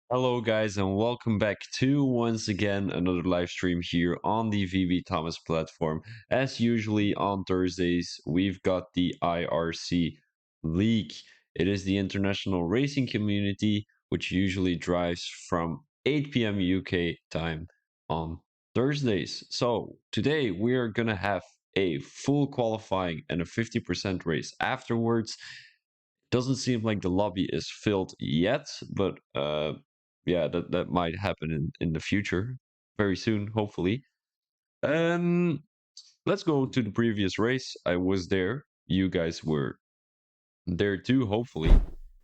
Hello, guys, and welcome back to once again another live stream here on the VB Thomas platform. As usually on Thursdays, we've got the IRC League. It is the international racing community, which usually drives from 8 p.m. UK time on Thursdays. So today we are gonna have a full qualifying and a 50% race afterwards. Doesn't seem like the lobby is filled yet, but yeah, that might happen in the future, very soon, hopefully. Um, let's go to the previous race. I was there. You guys were there too, hopefully.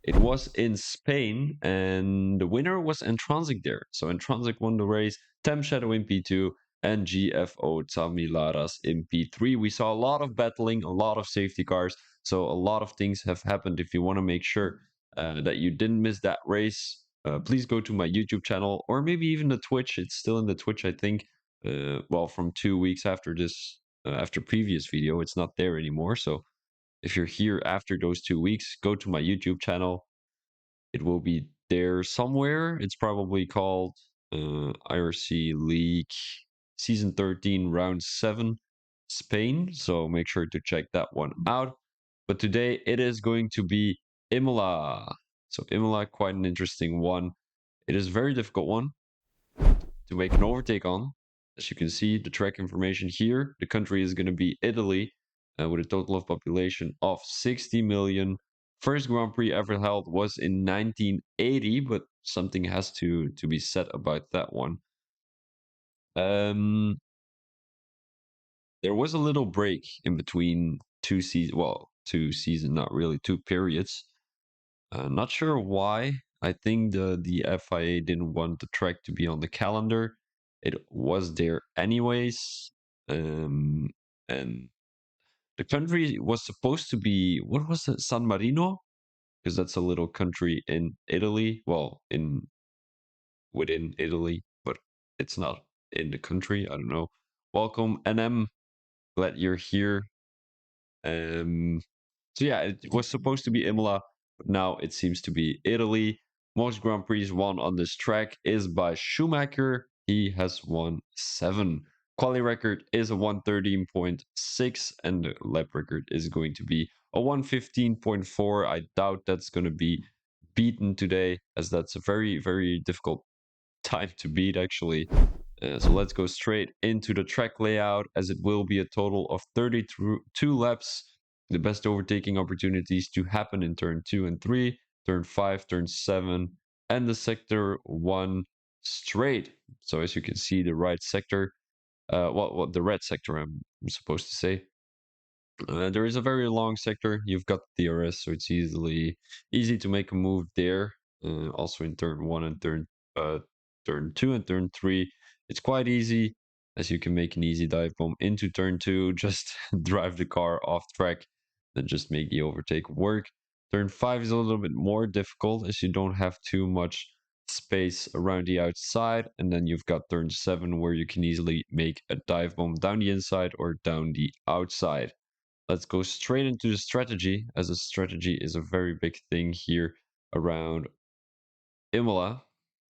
It was in Spain, and the winner was Intrinsic there. So Intrinsic won the race, Tem Shadow in P2, and GFO Tamilaras in P3. We saw a lot of battling, a lot of safety cars. So a lot of things have happened. If you want to make sure that you didn't miss that race, please go to my YouTube channel or maybe even the Twitch. It's still in the Twitch, I think. Well, from 2 weeks after this, after previous video, it's not there anymore. So if you're here after those 2 weeks, go to my YouTube channel. It will be there somewhere. It's probably called IRC League Season 13, Round 7, Spain. So make sure to check that one out. But today it is going to be Imola. So Imola, quite an interesting one. It is a very difficult one to make an overtake on. As you can see, the track information here, the country is going to be Italy, with a total of population of 60 million. First Grand Prix ever held was in 1980, but something has to be said about that one. Um, there was a little break in between two seasons. Well, two seasons, not really, two periods. Not sure why. I think the FIA didn't want the track to be on the calendar. It was there anyways. Um, and the country was supposed to be, what was it, San Marino? Because that's a little country in Italy. Well, in within Italy, but it's not in the country. I don't know. Welcome, NM. Glad you're here. Um, So yeah, it was supposed to be Imola, but now it seems to be Italy. Most Grand Prix won on this track is by Schumacher. He has won 7. Quali record is a 113.6, and the lap record is going to be a 115.4. I doubt that's going to be beaten today, as that's a very, very difficult time to beat, actually. So let's go straight into the track layout, as it will be a total of 32 laps. The best overtaking opportunities to happen in turn 2 and 3, turn 5, turn 7, and the sector 1 straight. So as you can see, the right sector, the red sector, I'm supposed to say. There is a very long sector. You've got the DRS, so it's easy to make a move there. Also in turn 1 and turn 2 and turn 3, it's quite easy, as you can make an easy dive bomb into turn 2. Just drive the car off track, then just make the overtake work. Turn 5 is a little bit more difficult, as you don't have too much space around the outside, and then you've got turn 7 where you can easily make a dive bomb down the inside or down the outside. Let's go straight into the strategy, as a strategy is a very big thing here around Imola.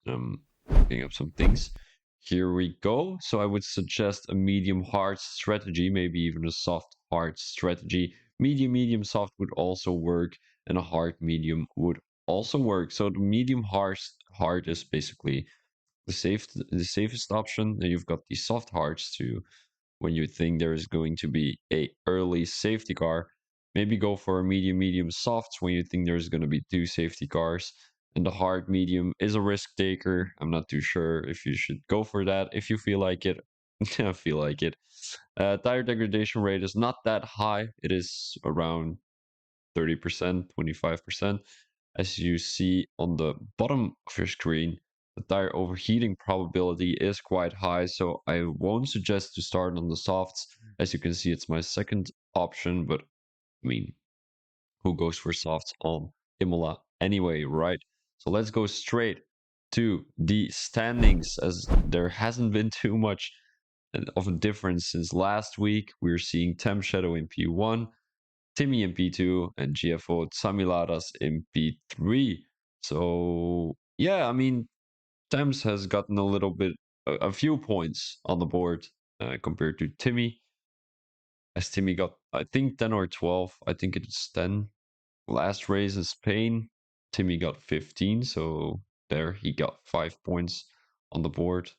Looking up some things. Here we go. So I would suggest a medium hard strategy, maybe even a soft hard strategy. Medium soft would also work, and a hard medium would also work. So the medium hard is basically the safest option. Then you've got the soft hards to when you think there is going to be a early safety car. Maybe go for a medium softs when you think there's going to be two safety cars. And the hard medium is a risk taker. I'm not too sure if you should go for that. If you feel like it, I feel like it. Tire degradation rate is not that high. It is around 30%, 25%. As you see on the bottom of your screen, the tire overheating probability is quite high, so I won't suggest to start on the softs. As you can see, it's my second option, but I mean, who goes for softs on Imola anyway, right? So let's go straight to the standings, as there hasn't been too much of a difference since last week. We're seeing Temp Shadow in P1, Timmy in P2, and GFO Samilaras in P3. So, yeah, I mean, Thames has gotten a little bit, a few points on the board compared to Timmy. As Timmy got, I think, 10 or 12. I think it's 10. Last race in Spain, Timmy got 15. So there, he got 5 points on the board.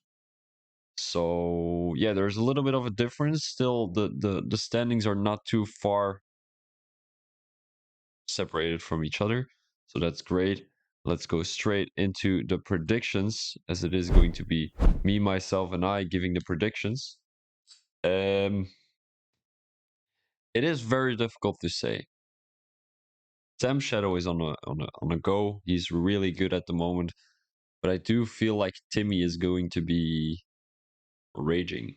So yeah, there's a little bit of a difference. Still, the standings are not too far separated from each other. So that's great. Let's go straight into the predictions, as it is going to be me, myself, and I giving the predictions. Um, it is very difficult to say. Sam Shadow is on a go. He's really good at the moment, but I do feel like Timmy is going to be raging,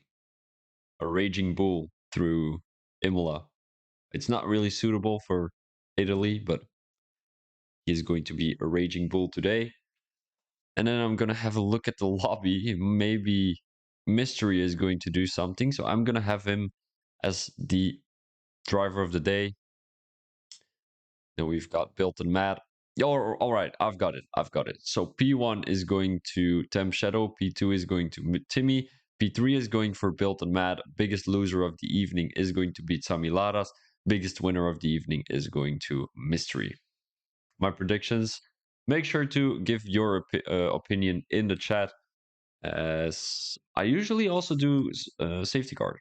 a raging bull through Imola. It's not really suitable for Italy, but he's going to be a raging bull today. And then I'm gonna have a look at the lobby. Maybe Mystery is going to do something, so I'm gonna have him as the driver of the day. Then we've got Built and Matt. All right, I've got it. I've got it. So P1 is going to Tem Shadow. P2 is going to Timmy. P3 is going for Built and Matt. Biggest loser of the evening is going to be Sami Laras. Biggest winner of the evening is going to Mystery. My predictions. Make sure to give your opinion in the chat, as I usually also do safety car.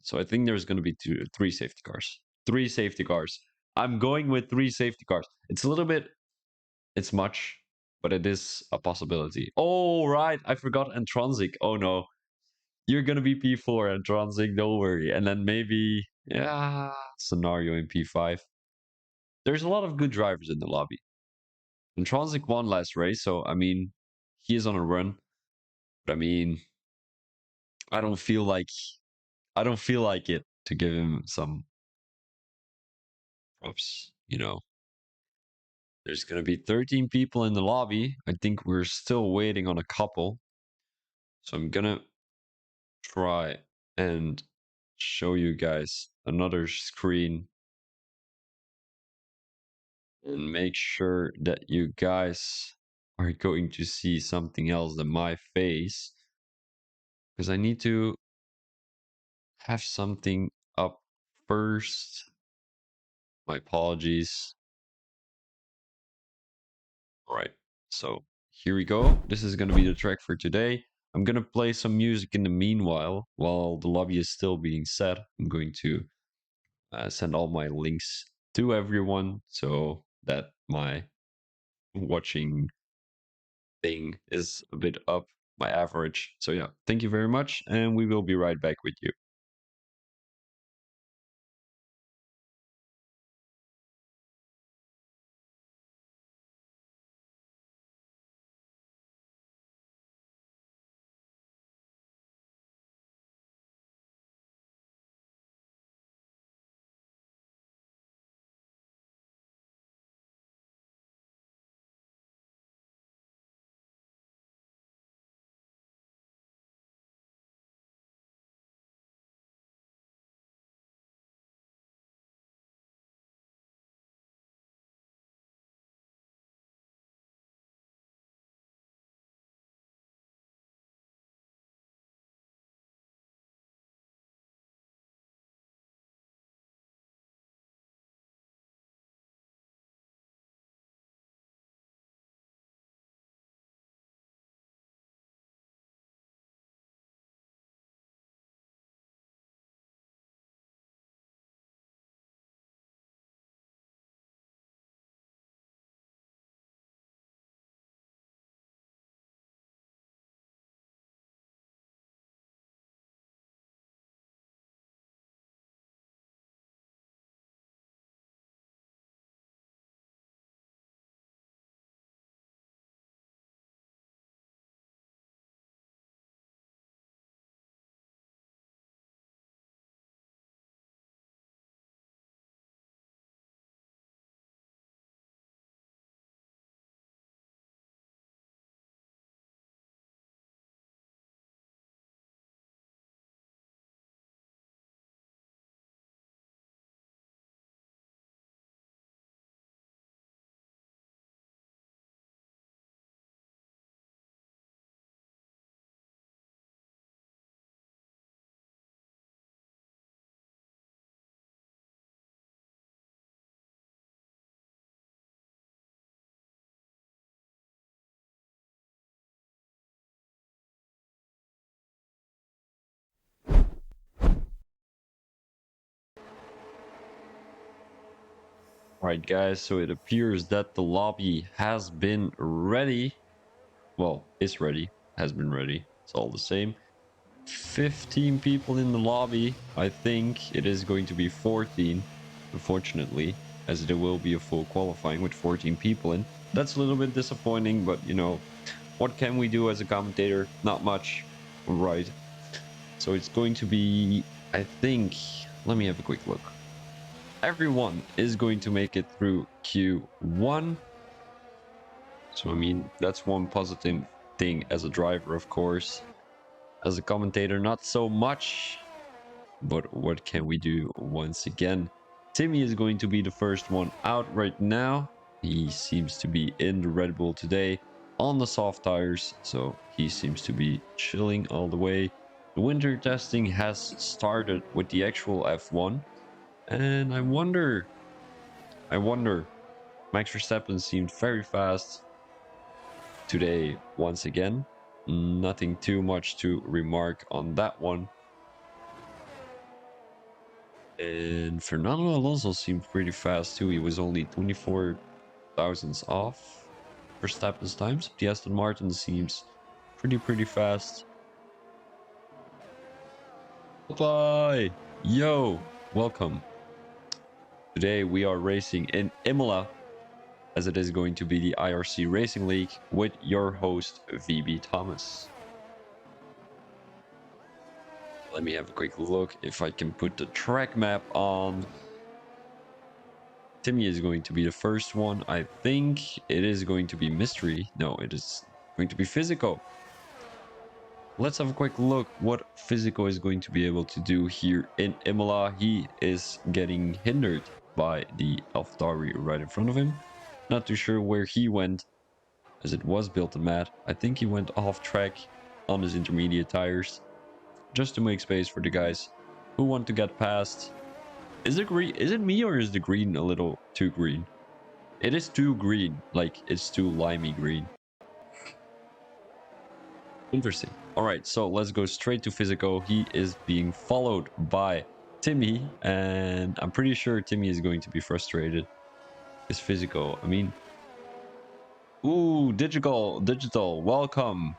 So I think there's going to be three safety cars. Three safety cars. I'm going with three safety cars. It's a little bit, it's much, but it is a possibility. Oh, right. I forgot Antronzik. Oh, no. You're going to be P4 Antronzik. Don't worry. And then maybe, yeah, scenario in P5. There's a lot of good drivers in the lobby. Antronzik won last race. So, I mean, he is on a run. But I mean, I don't feel like I don't feel like it to give him some props. There's going to be 13 people in the lobby. I think we're still waiting on a couple. So I'm going to try and show you guys another screen and make sure that you guys are going to see something else than my face, because I need to have something up first. My apologies. All right, so here we go. This is going to be the track for today. I'm going to play some music in the meanwhile while the lobby is still being set. I'm going to send all my links to everyone so that my watching thing is a bit up, my average. So yeah, thank you very much, and we will be right back with you. Right, guys, so it appears that the lobby has been ready. Well, is ready, has been ready. It's all the same. 15 people in the lobby. I think it is going to be 14, unfortunately, as there will be a full qualifying with 14 people in. That's a little bit disappointing, but you know, what can we do as a commentator? Not much, right? So it's going to be, I think, let me have a quick look. Everyone is going to make it through Q1. So, I mean, that's one positive thing as a driver, of course. As a commentator, not so much. But what can we do once again? Timmy is going to be the first one out right now. He seems to be in the Red Bull today on the soft tires. So he seems to be chilling all the way. The winter testing has started with the actual F1. And I wonder, Max Verstappen seemed very fast today once again. Nothing too much to remark on that one. And Fernando Alonso seemed pretty fast too. He was only 24 thousandths off Verstappen's times. The Aston Martin seems pretty fast. Bye! Yo! Welcome. Today we are racing in Imola, as it is going to be the IRC Racing League with your host, VB Thomas. Let me have a quick look if I can put the track map on. Timmy is going to be the first one. I think it is going to be mystery. No, it is going to be physical. Let's have a quick look what physical is going to be able to do here in Imola. He is getting hindered by the AlphaTauri right in front of him. Not too sure where he went, as it was built in mat. I think he went off track on his intermediate tires, just to make space for the guys who want to get past. Is it green? Is it me, or is the green a little too green? It is too green, like it's too limey green. Interesting. All right, so let's go straight to physical. He is being followed by Timmy, and I'm pretty sure Timmy is going to be frustrated. It's physical. I mean, ooh, digital, welcome.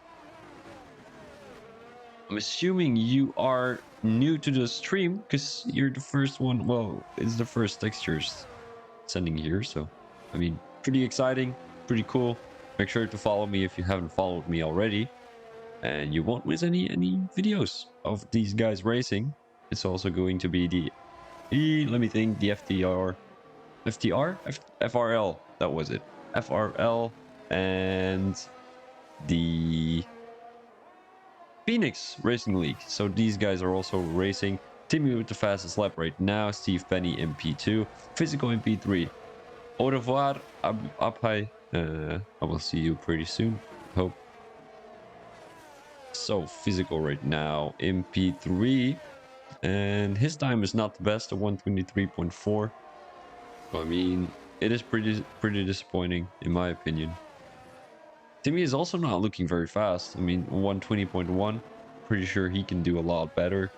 I'm assuming you are new to the stream because you're the first one. Well, it's the first textures sending here, so I mean, pretty exciting, pretty cool. Make sure to follow me if you haven't followed me already, and you won't miss any videos of these guys racing. It's also going to be let me think, the FRL, that was it, FRL, and the Phoenix Racing League. So these guys are also racing. Timmy with the fastest lap right now, Steve Penny in P2, Physical in P3. Au revoir, Abhai. I will see you pretty soon, hope. So Physical right now in P3, and his time is not the best at 123.4. I mean, it is pretty disappointing in my opinion. Timmy is also not looking very fast. I mean, 120.1. Pretty sure he can do a lot better,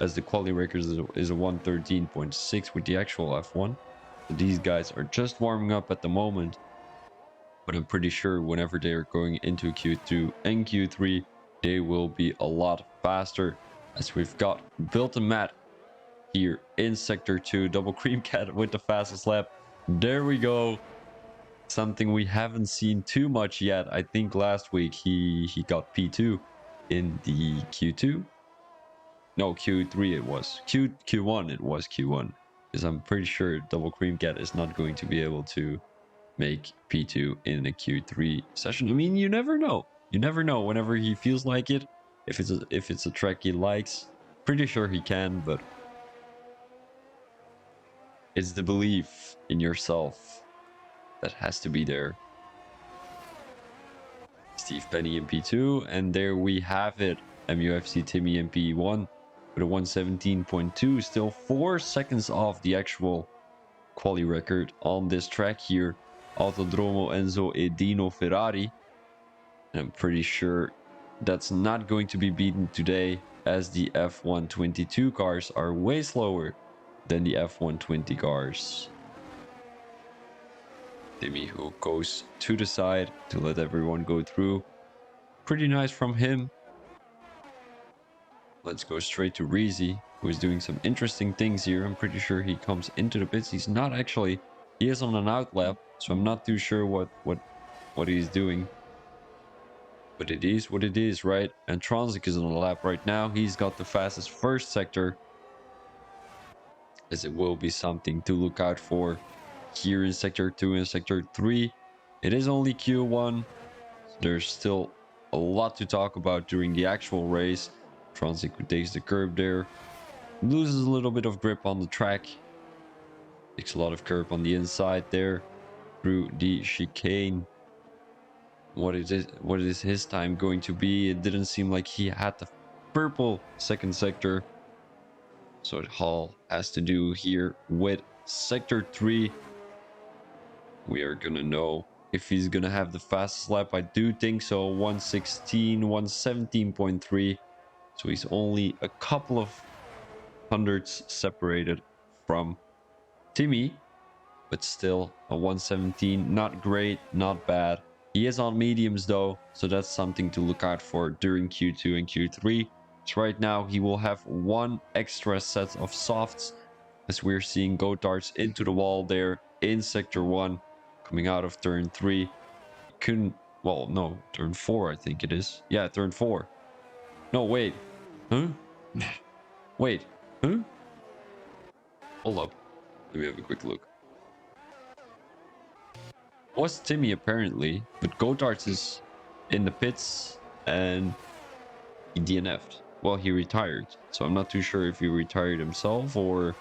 as the quality record is a 113.6 with the actual F1. So these guys are just warming up at the moment, but I'm pretty sure whenever they are going into Q2 and Q3, they will be a lot faster, as we've got built a mat here in Sector 2. Double Cream Cat with the fastest lap. There we go. Something we haven't seen too much yet. I think last week he got P2 in the Q2. No, Q3 it was. Q1 it was Q1. Because I'm pretty sure Double Cream Cat is not going to be able to make P2 in a Q3 session. I mean, you never know. You never know whenever he feels like it. If it's a track he likes, pretty sure he can, but it's the belief in yourself that has to be there. Steve Penny in P2, and there we have it. MUFC Timmy in P1 with a 117.2, still 4 seconds off the actual quali record on this track here. Autodromo Enzo Edino Ferrari. I'm pretty sure that's not going to be beaten today, as the F122 cars are way slower than the F120 cars. Timmy, who goes to the side to let everyone go through. Pretty nice from him. Let's go straight to Reezy, who is doing some interesting things here. I'm pretty sure he comes into the pits. He's not actually. He is on an out lap, so I'm not too sure what he's doing. But it is what it is, right? And Tronzik is on a lap right now. He's got the fastest first sector, as it will be something to look out for here in Sector 2 and Sector 3. It is only Q1. So there's still a lot to talk about during the actual race. Tronzik takes the curb there. Loses a little bit of grip on the track. Takes a lot of curb on the inside there through the chicane. What is his time going to be? It didn't seem like he had the purple second sector. So it all has to do here with Sector 3. We are gonna know if he's gonna have the fastest lap. I do think so. 116, 117.3. So he's only a couple of hundreds separated from Timmy, but still a 117. Not great, not bad. He is on mediums though, so that's something to look out for during Q2 and Q3. So right now he will have one extra set of softs, as we're seeing go-darts into the wall there in Sector 1, coming out of turn 3. Couldn't, well, no, turn 4 I think it is. Yeah, turn 4. No, wait. Huh? Wait. Huh? Hold up. Let me have a quick look. Was Timmy apparently, but Godarts is in the pits and he DNF'd. Well, he retired, so I'm not too sure if he retired himself or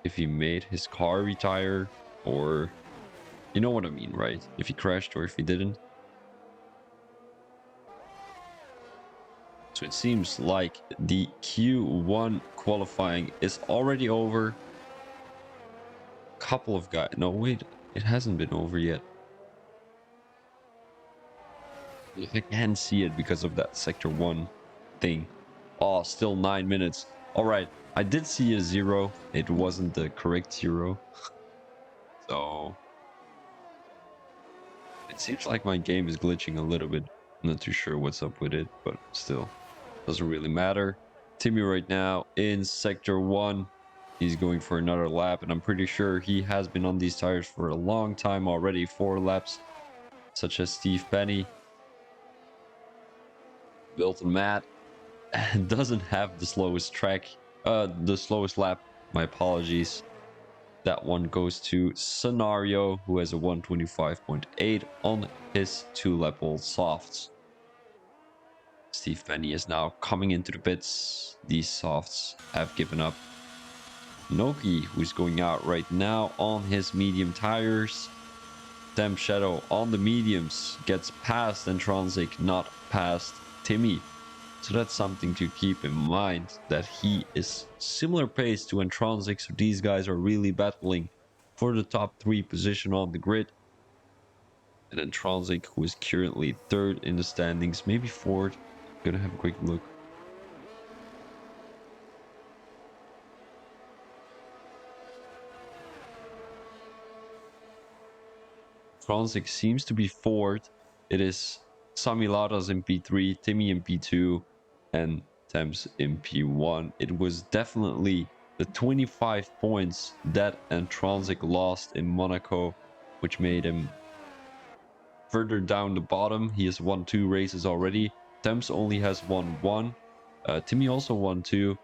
if he made his car retire, or you know what I mean, right? If he crashed or if he didn't. So it seems like the Q1 qualifying is already over. Couple of guys. No, wait, it hasn't been over yet. I can't see it because of that Sector 1 thing. Oh, still 9 minutes. All right, I did see a 0. It wasn't the correct 0. So it seems like my game is glitching a little bit. I'm not too sure what's up with it, but still, doesn't really matter. Timmy right now in Sector 1. He's going for another lap, and I'm pretty sure he has been on these tires for a long time already. 4 laps, such as Steve Penny. Built a mat. Doesn't have the slowest track, the slowest lap. My apologies. That one goes to Scenario, who has a 125.8 on his 2-lap old softs. Steve Penny is now coming into the pits. These softs have given up. Noki, who's going out right now on his medium tires. Temp Shadow on the mediums gets past Entronsic, not past Timmy. So that's something to keep in mind, that he is similar pace to Entronsic. So these guys are really battling for the top 3 position on the grid. And Entronsic, who is currently 3rd in the standings, maybe 4th. Gonna have a quick look. Entronsic seems to be 4th. It is Samiladas in P3, Timmy in P2, and Temps in P1. It was definitely the 25 points that Entronsic lost in Monaco, which made him further down the bottom. He has won 2 races already. Temps only has won 1. Timmy also won 2.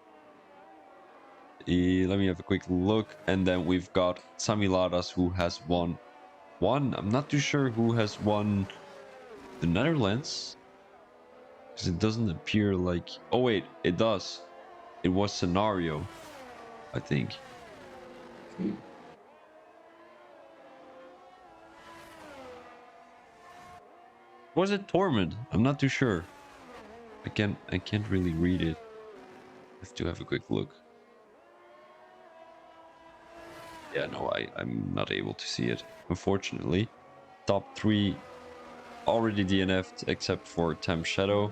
Let me have a quick look. And then we've got Samiladas, who has won 1. I'm not too sure who has won the Netherlands, because it doesn't appear like... Oh wait, it does. It was Scenario, I think. Was it Torment? I'm not too sure. I can't really read it. I have to have a quick look. Yeah, no, I'm not able to see it, unfortunately. Top 3 already DNF'd except for Temp Shadow.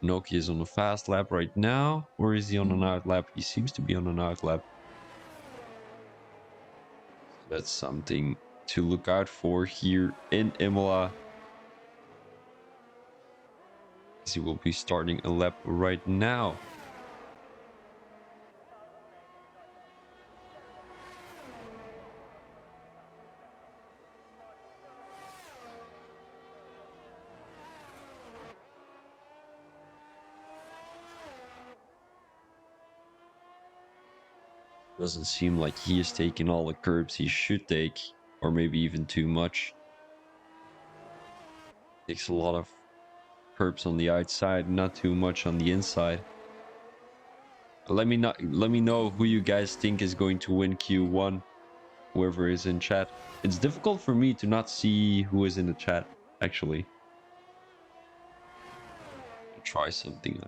Noki is on a fast lap right now. Or is he on an out lap? He seems to be on an out lap. That's something to look out for here in Imola. He will be starting a lap right now. Doesn't seem like he is taking all the curbs he should take, or maybe even too much. Takes a lot of curbs on the outside, not too much on the inside. Let me know who you guys think is going to win Q1. Whoever is in chat. It's difficult for me to not see who is in the chat, actually. I'll try something.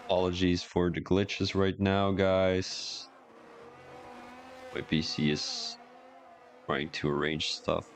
Apologies for the glitches right now, guys. My PC is trying to arrange stuff.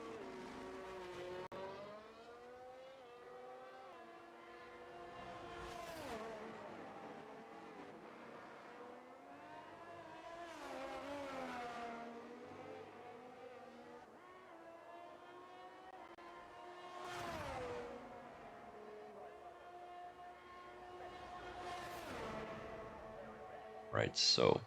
Right, so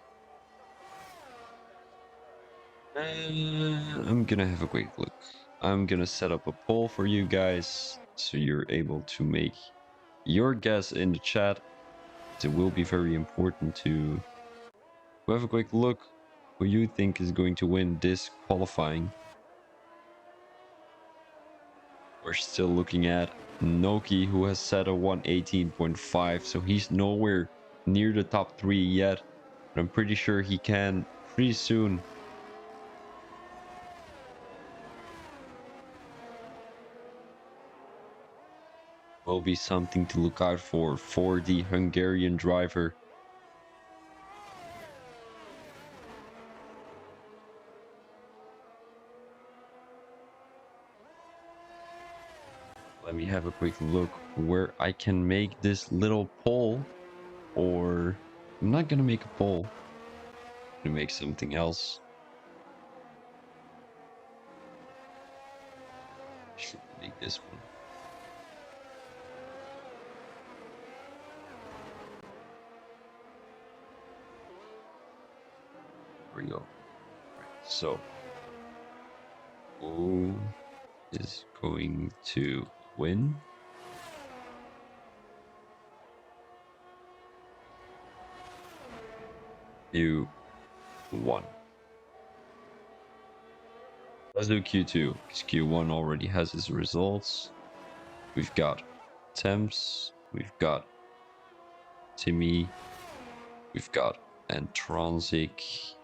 I'm gonna have a quick look. I'm gonna set up a poll for you guys so you're able to make your guess in the chat. It will be very important to have a quick look who you think is going to win this qualifying. We're still looking at Noki, who has set a 118.5, so he's nowhere near the top 3 yet, but I'm pretty sure he can pretty soon. Will be something to look out for the Hungarian driver. Let me have a quick look where I can make this little poll, or I'm not gonna make a poll. I'm gonna make something else. I should make this one. There we go. Right, so who is going to win? Q1. Let's do Q2, because Q1 already has its results. We've got Temps, we've got Timmy, we've got Antronzik.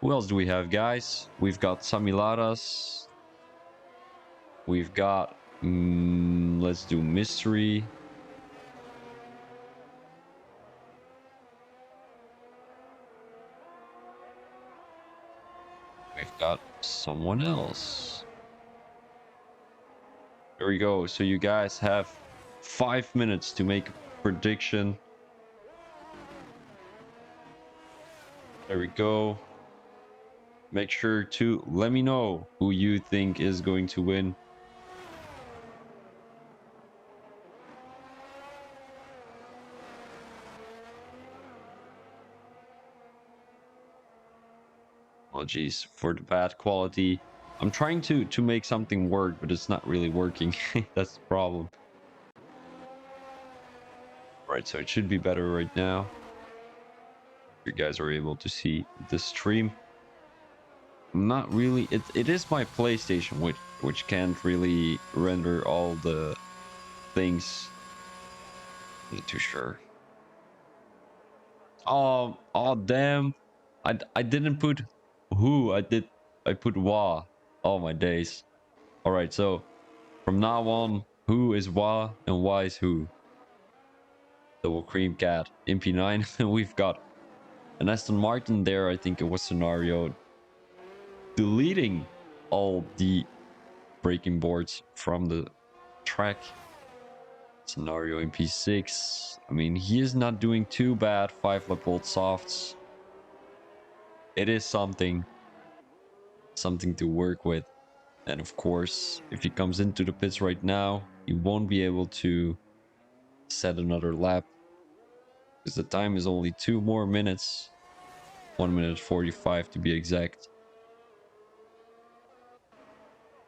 Who else do we have, guys? We've got Samilaras. We've got, let's do Mystery. We've got someone else. There we go. So you guys have 5 minutes to make a prediction. There we go. Make sure to let me know who you think is going to win. Apologies for the bad quality. I'm trying to make something work, but it's not really working. That's the problem. Right, so it should be better right now. You guys are able to see the stream. Not really. It is my PlayStation, which can't really render all the things. Not too sure. Oh damn! I didn't put who. I put wa. Oh my days. All right, so from now on, who is wa and why is who? Double cream cat MP9. We've got an Aston Martin there. I think it was scenario deleting all the braking boards from the track. Scenario in P6. I mean, he is not doing too bad. 5 Leopold softs. It is something to work with. And of course, if he comes into the pits right now, he won't be able to set another lap because the time is only 2 more minutes. 1 minute 45 to be exact.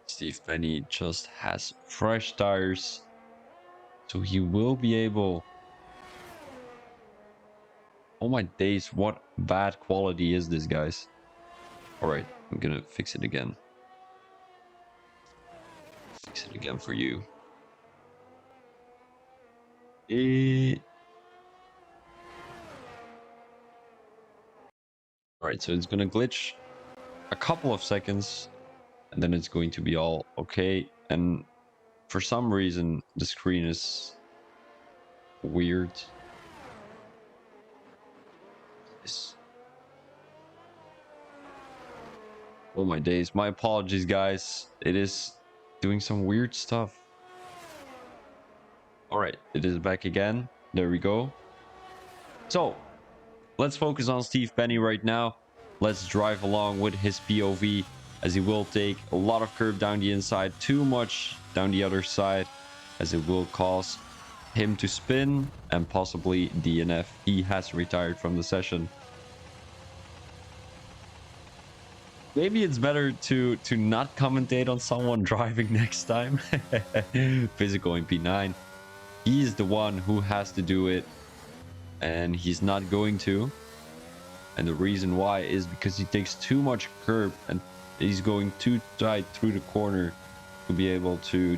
Steve Penny just has fresh tires, so he will be able... Oh my days, what bad quality is this, guys? All right, I'm gonna fix it again. Fix it again for you. All right, so it's gonna glitch a couple of seconds, and then it's going to be all okay. And for some reason, the screen is weird. Oh my days, my apologies, guys. It is doing some weird stuff. All right, it is back again. There we go. So let's focus on Steve Penny right now. Let's drive along with his POV, as he will take a lot of curve down the inside, too much down the other side, as it will cause him to spin and possibly DNF. He has retired from the session. Maybe it's better to not commentate on someone driving next time. Physical in P9. He's the one who has to do it, and he's not going to. And the reason why is because he takes too much curb and he's going too tight through the corner to be able to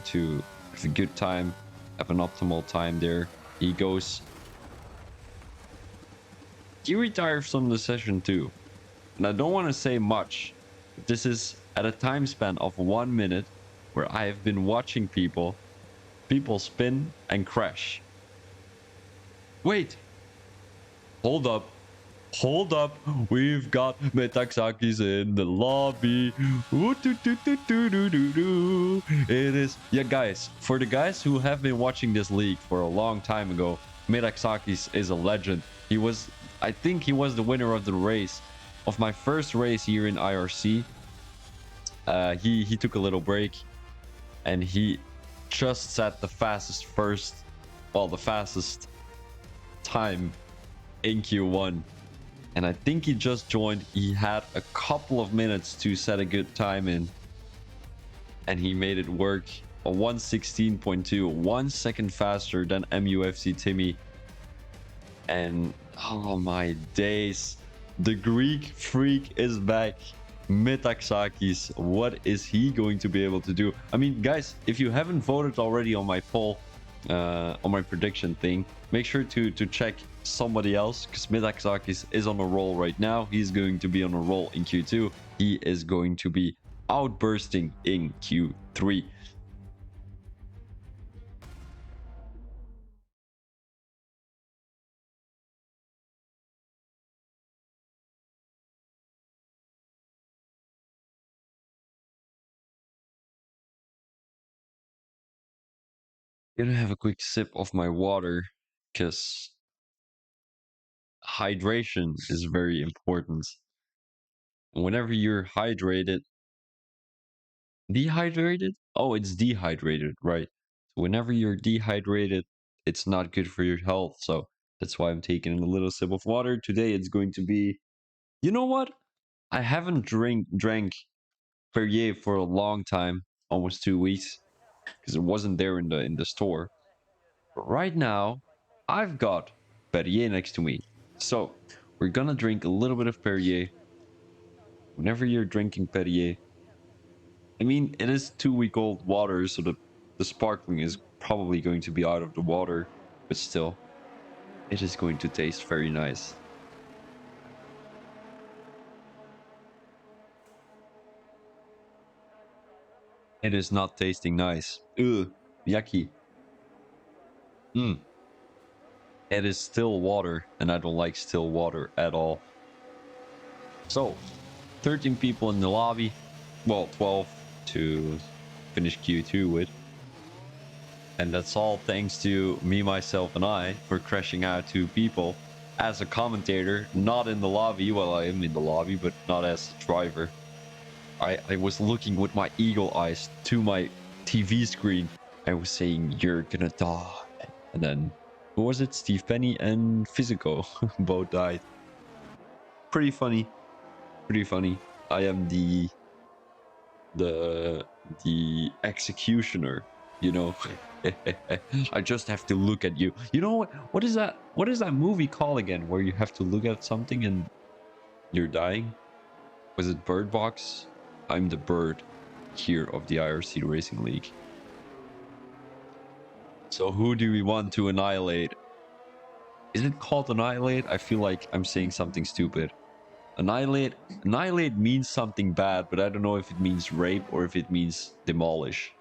have a good time, have an optimal time there. He retires from the session too. And I don't want to say much. This is at a time span of 1 minute where I have been watching people spin and crash. Wait, hold up. We've got Metaxakis in the lobby. It is, yeah, guys, for the guys who have been watching this league for a long time ago, Metaxakis is a legend. I think he was the winner of the race, of my first race here in IRC. He took a little break, and he just set the fastest time in Q1. And I think he just joined. He had a couple of minutes to set a good time in, and he made it work. A 1:16.2, 1 second faster than MUFC Timmy. And oh my days, the Greek freak is back. Metaxakis, what is he going to be able to do? I mean, guys, if you haven't voted already on my poll, on my prediction thing, make sure to check somebody else, because Metaxakis is on a roll right now. He's going to be on a roll in Q2. He is going to be outbursting in Q3. Gonna have a quick sip of my water, because hydration is very important. Whenever you're dehydrated? Oh, it's dehydrated, right? So whenever you're dehydrated, it's not good for your health. So that's why I'm taking a little sip of water. Today it's going to be, you know what? I haven't drank Perrier for a long time, almost 2 weeks, because it wasn't there in the store. But right now, I've got Perrier next to me. So we're gonna drink a little bit of Perrier. Whenever you're drinking Perrier, I mean, it is 2-week-old water, so the sparkling is probably going to be out of the water, but still, it is going to taste very nice. It is not tasting nice. Ugh, yucky. It is still water, and I don't like still water at all. So, 13 people in the lobby. Well, 12 to finish Q2 with. And that's all thanks to me, myself, and I for crashing out two people as a commentator, not in the lobby. Well, I am in the lobby, but not as a driver. I was looking with my eagle eyes to my TV screen. I was saying, "You're gonna die." And then, who was it? Steve Penny and Physico both died. Pretty funny. Pretty funny. I am the the executioner, you know. I just have to look at you. You know what is that? What is that movie called again where you have to look at something and you're dying? Was it Bird Box? I'm the bird here of the IRC Racing League. So who do we want to annihilate? Is it called annihilate? I feel like I'm saying something stupid. Annihilate. Annihilate means something bad, but I don't know if it means rape or if it means demolish.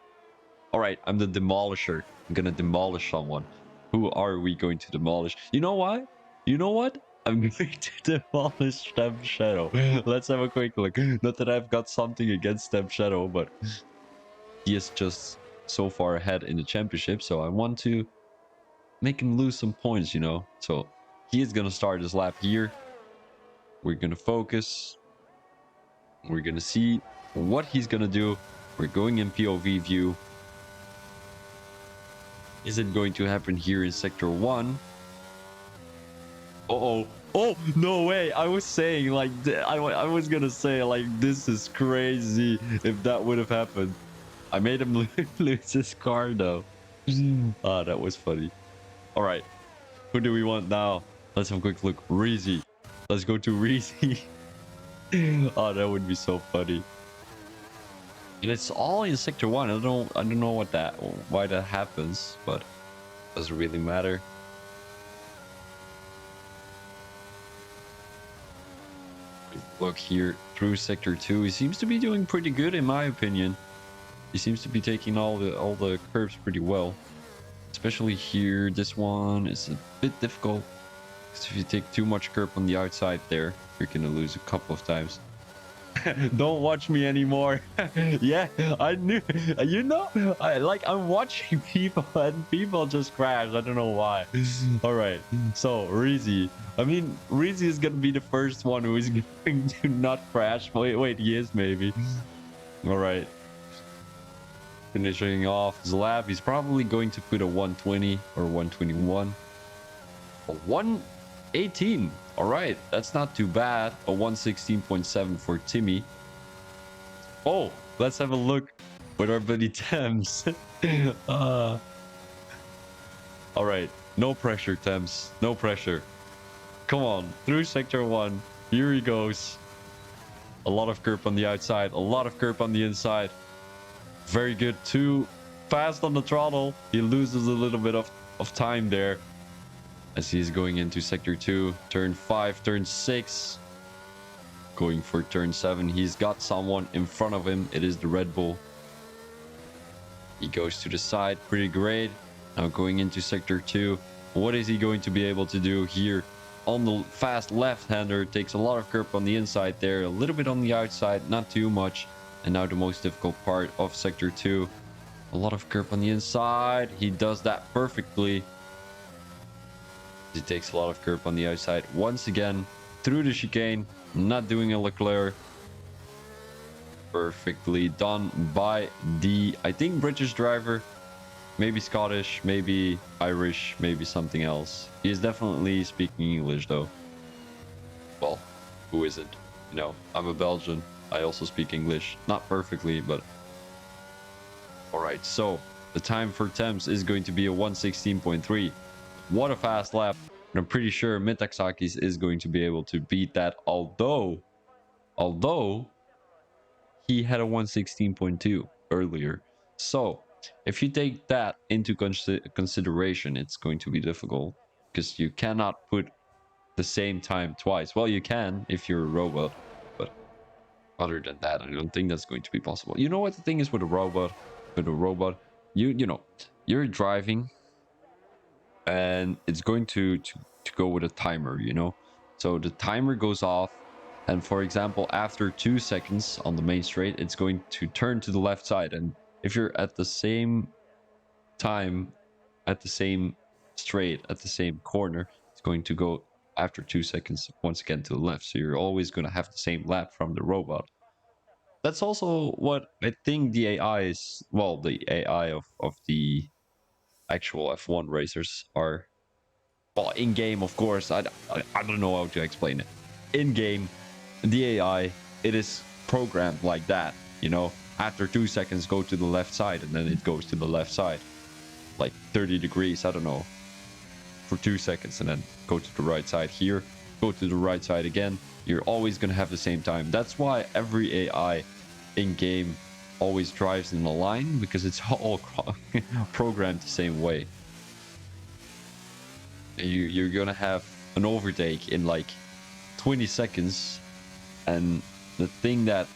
All right, I'm the demolisher. I'm gonna demolish someone. Who are we going to demolish? You know why? You know what? I'm going to demolish Step Shadow. Let's have a quick look. Not that I've got something against Step Shadow, but he is just so far ahead in the championship, so I want to make him lose some points, you know? So he is gonna start his lap here. We're gonna focus. We're gonna see what he's gonna do. We're going in POV view. Is it going to happen here in Sector 1? Uh-oh. Oh, no way. I was saying, like, I was gonna say, like, this is crazy if that would have happened. I made him lose his car, though. Ah, that was funny. All right. Who do we want now? Let's have a quick look. Reezy. Let's go to Reezy. Oh, that would be so funny. And it's all in Sector 1. I don't know why that happens, but it doesn't really matter. Look here through Sector 2. He seems to be doing pretty good in my opinion. He seems to be taking all the curves pretty well. Especially here, this one is a bit difficult. Because if you take too much curb on the outside there, you're gonna lose a couple of times. Don't watch me anymore. Yeah, I knew. You know, I'm watching people and people just crash. I don't know why. All right, so Reezy. I mean, Reezy is gonna be the first one who is going to not crash. Wait, he is maybe. All right. Finishing off his lap, he's probably going to put a 120 or 121. A 118. All right, that's not too bad. A 116.7 for Timmy. Oh, let's have a look with our buddy Thames. All right, no pressure, Thames. No pressure. Come on, through Sector 1. Here he goes. A lot of curb on the outside, a lot of curb on the inside. Very good. Too fast on the throttle. He loses a little bit of time there as he's going into Sector 2. Turn 5, turn 6. Going for turn 7. He's got someone in front of him. It is the Red Bull. He goes to the side. Pretty great. Now going into Sector 2. What is he going to be able to do here? On the fast left-hander. Takes a lot of curb on the inside there. A little bit on the outside. Not too much. And now the most difficult part of Sector 2. A lot of curb on the inside. He does that perfectly. He takes a lot of curb on the outside. Once again, through the chicane. Not doing a Leclerc. Perfectly done by the, I think, British driver. Maybe Scottish, maybe Irish, maybe something else. He is definitely speaking English, though. Well, who isn't? You know, I'm a Belgian. I also speak English. Not perfectly, but... Alright, so the time for Thames is going to be a 116.3. What a fast lap. And I'm pretty sure Metaxakis is going to be able to beat that, although he had a 116.2 earlier. So if you take that into consideration, it's going to be difficult because you cannot put the same time twice. Well, you can if you're a robot, but other than that, I don't think that's going to be possible. You know what the thing is with a robot? With a robot, you know, you're driving and it's going to go with a timer, you know. So the timer goes off, and for example, after 2 seconds on the main straight, it's going to turn to the left side. And if you're at the same time at the same straight, at the same corner, it's going to go after 2 seconds once again to the left. So you're always going to have the same lap from the robot. That's also what I think the AI is. Well, the AI of the actual F1 racers are. Well, in game, of course. I don't know how to explain it. In game, the AI, it is programmed like that. You know, after 2 seconds, go to the left side, and then it goes to the left side, like 30 degrees. I don't know, for 2 seconds, and then go to the right side here. Go to the right side again. You're always gonna have the same time. That's why every AI in game always drives in a line, because it's all programmed the same way. You're gonna have an overtake in like 20 seconds, and the thing that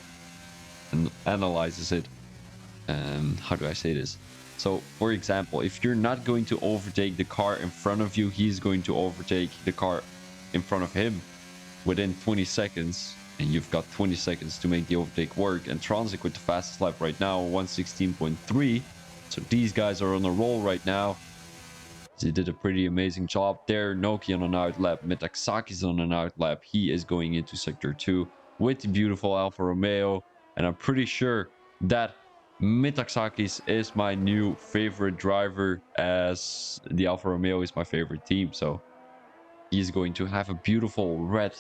analyzes it, how do I say this? So, for example, if you're not going to overtake the car in front of you, he's going to overtake the car in front of him within 20 seconds, and you've got 20 seconds to make the overtake work. And Transic with the fastest lap right now, 116.3. So these guys are on a roll right now. They did a pretty amazing job there. Noki on an outlap, Metaxaki's on an outlap. He is going into sector 2 with the beautiful Alfa Romeo, and I'm pretty sure that Metaxakis is my new favorite driver, as the Alfa Romeo is my favorite team. So he's going to have a beautiful red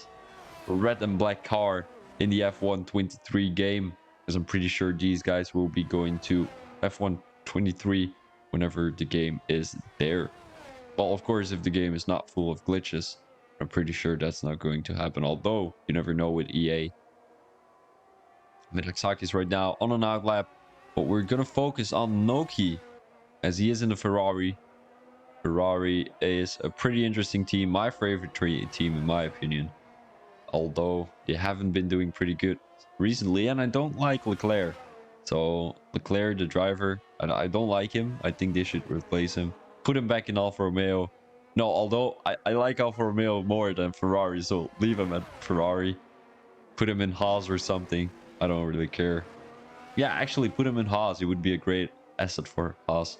and black car in the F1 23 game, because I'm pretty sure these guys will be going to F1 23 whenever the game is there. Well, of course, if the game is not full of glitches, I'm pretty sure that's not going to happen. Although, you never know with EA. Metaxakis right now on an outlap, but we're going to focus on Noki, as he is in the Ferrari. Ferrari is a pretty interesting team. My favorite team, in my opinion. Although, they haven't been doing pretty good recently, and I don't like Leclerc. So, Leclerc, the driver, I don't like him. I think they should replace him. Put him back in Alfa Romeo. No, although I like Alfa Romeo more than Ferrari, so leave him at Ferrari. Put him in Haas or something. I don't really care. Yeah, actually, put him in Haas. It would be a great asset for Haas.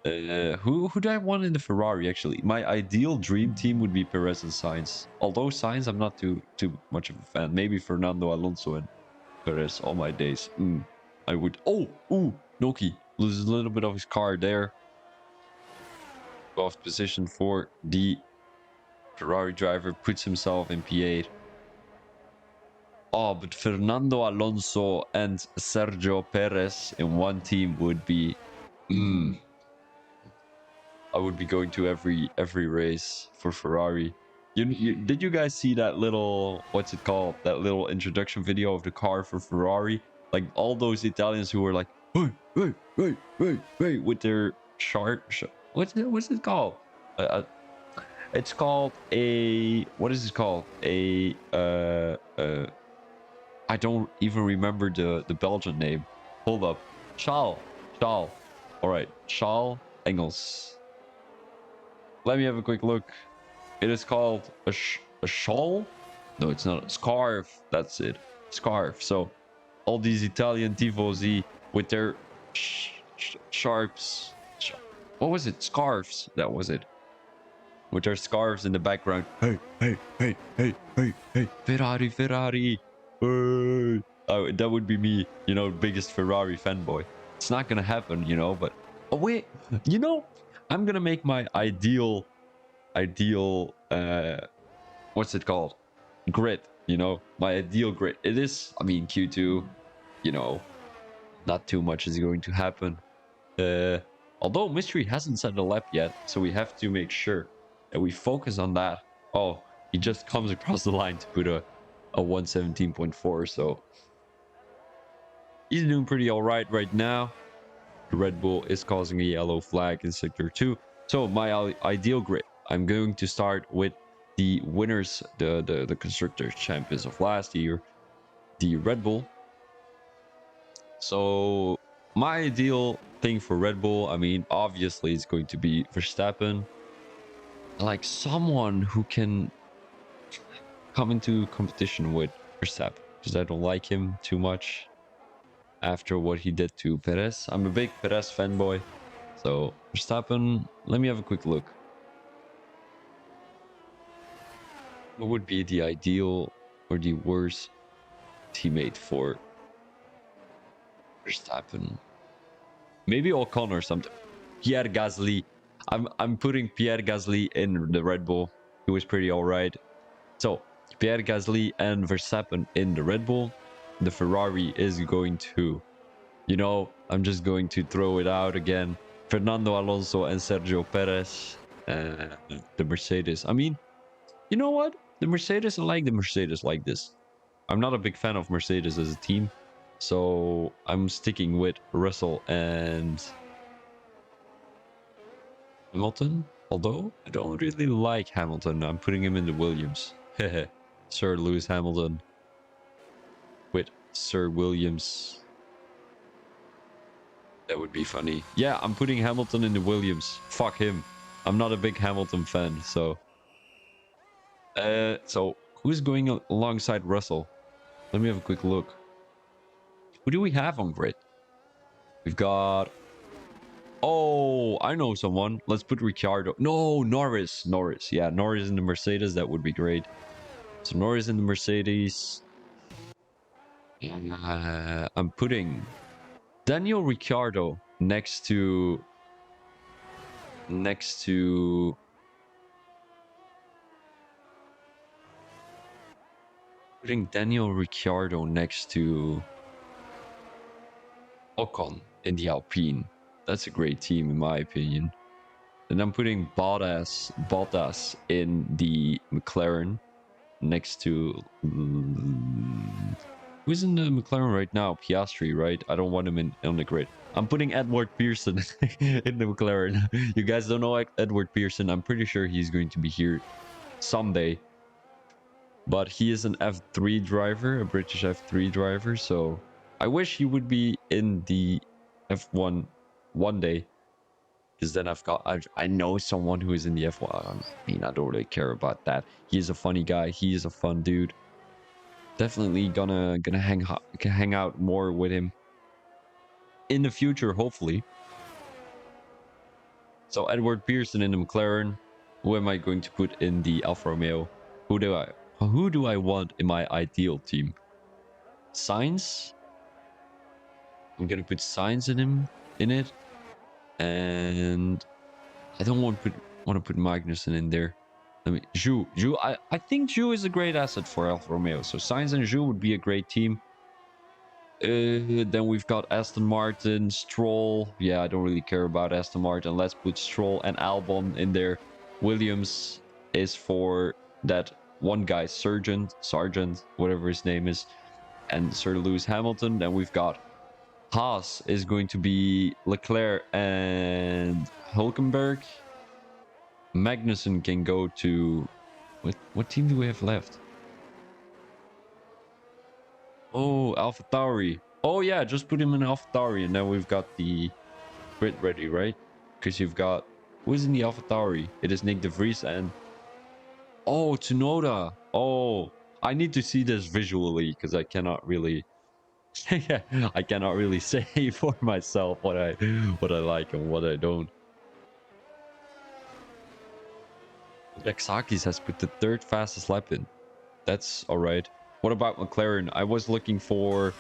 Who do I want in the Ferrari, actually? My ideal dream team would be Perez and Sainz. Although Sainz, I'm not too much of a fan. Maybe Fernando Alonso and Perez all my days. I would... Oh! Ooh! Noki loses a little bit of his car there. 12th position for the Ferrari driver, puts himself in P8. Oh, but Fernando Alonso and Sergio Perez in one team would be... I would be going to every race for Ferrari. Did you guys see that little... What's it called? That little introduction video of the car for Ferrari? Like, all those Italians who were like... Hey, with their sharp... What's it called? It's called a... What is it called? I don't even remember the Belgian name. Hold up. Charles. All right. Charles Engels. Let me have a quick look. It is called a shawl? No, it's not. A scarf. That's it. Scarf. So all these Italian tifosi with their sharps. What was it? Scarves. That was it. With their scarves in the background. Hey. Ferrari. Hey. Oh, that would be me, biggest Ferrari fanboy. It's not gonna happen, but... Oh, wait. I'm gonna make my ideal... What's it called? Grid, my ideal grid. It is, Q2, not too much is going to happen. Although Mystery hasn't set a lap yet, so we have to make sure that we focus on that. Oh, he just comes across the line to put a 117.4, so he's doing pretty all right now. The Red Bull is causing a yellow flag in sector 2. So my ideal grid, I'm going to start with the winners, the constructors champions of last year, the Red Bull. So my ideal thing for Red Bull, obviously it's going to be Verstappen. Like someone who can come into competition with Verstappen, because I don't like him too much after what he did to Perez. I'm a big Perez fanboy. So Verstappen, let me have a quick look. What would be the ideal or the worst teammate for Verstappen? Maybe Ocon or something. Pierre Gasly. I'm putting Pierre Gasly in the Red Bull. He was pretty alright. So Pierre Gasly and Verstappen in the Red Bull. The Ferrari is going to, I'm just going to throw it out again. Fernando Alonso and Sergio Perez. The Mercedes. I mean, you know what? The Mercedes, I like the Mercedes like this. I'm not a big fan of Mercedes as a team. So I'm sticking with Russell and Hamilton. Although I don't really like Hamilton. I'm putting him in the Williams. Sir Lewis Hamilton with Sir Williams. That would be funny. Yeah, I'm putting Hamilton in the Williams. Fuck him. I'm not a big Hamilton fan, so. So who's going alongside Russell? Let me have a quick look. Who do we have on grid? We've got. Oh, I know someone. Let's put Ricciardo. No, Norris. Norris. Yeah, Norris in the Mercedes. That would be great. So Norris in the Mercedes. I'm putting Daniel Ricciardo next to putting Daniel Ricciardo next to Ocon in the Alpine. That's a great team in my opinion. And I'm putting Bottas in the McLaren next to who's in the McLaren right now? Piastri, right? I don't want him on the grid. I'm putting Edward Pearson in the McLaren. You guys don't know Edward Pearson. I'm pretty sure he's going to be here someday. But he is an F3 driver, a British F3 driver. So I wish he would be in the F1 one day. Because then I know someone who is in the F1. I mean, I don't really care about that. He is a funny guy. He is a fun dude. Definitely gonna hang out more with him in the future, hopefully. So Edward Pearson in the McLaren. Who am I going to put in the Alfa Romeo? Who do I want in my ideal team? Sainz. I'm gonna put Sainz in it, and I don't want to put Magnussen in there. I mean, Zhou. I think Zhou is a great asset for Alfa Romeo. So Sainz and Zhou would be a great team. Then we've got Aston Martin, Stroll. Yeah, I don't really care about Aston Martin. Let's put Stroll and Albon in there. Williams is for that one guy, Sargent, whatever his name is, and Sir Lewis Hamilton. Then we've got Haas is going to be Leclerc and Hülkenberg. Magnussen can go to what team do we have left? Oh, AlphaTauri. Oh yeah, just put him in AlphaTauri, and now we've got the grid ready, right? Because you've got who's in the AlphaTauri? It is Nick De Vries and Tsunoda. Oh, I need to see this visually because I cannot really. Yeah, I cannot really say for myself what I like and what I don't. Exakis has put the third fastest lap in. That's all right. What about McLaren? I was looking for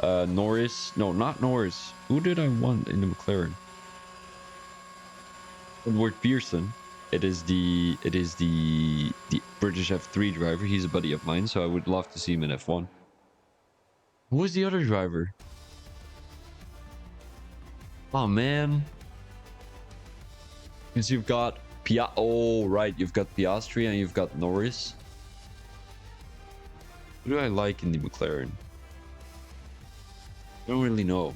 Norris. No, not Norris. Who did I want in the McLaren? Edward Pearson. It is the British F3 driver. He's a buddy of mine, so I would love to see him in F1. Who was the other driver? Oh man. Because you've got you've got Piastri and you've got Norris. Who do I like in the McLaren? I don't really know.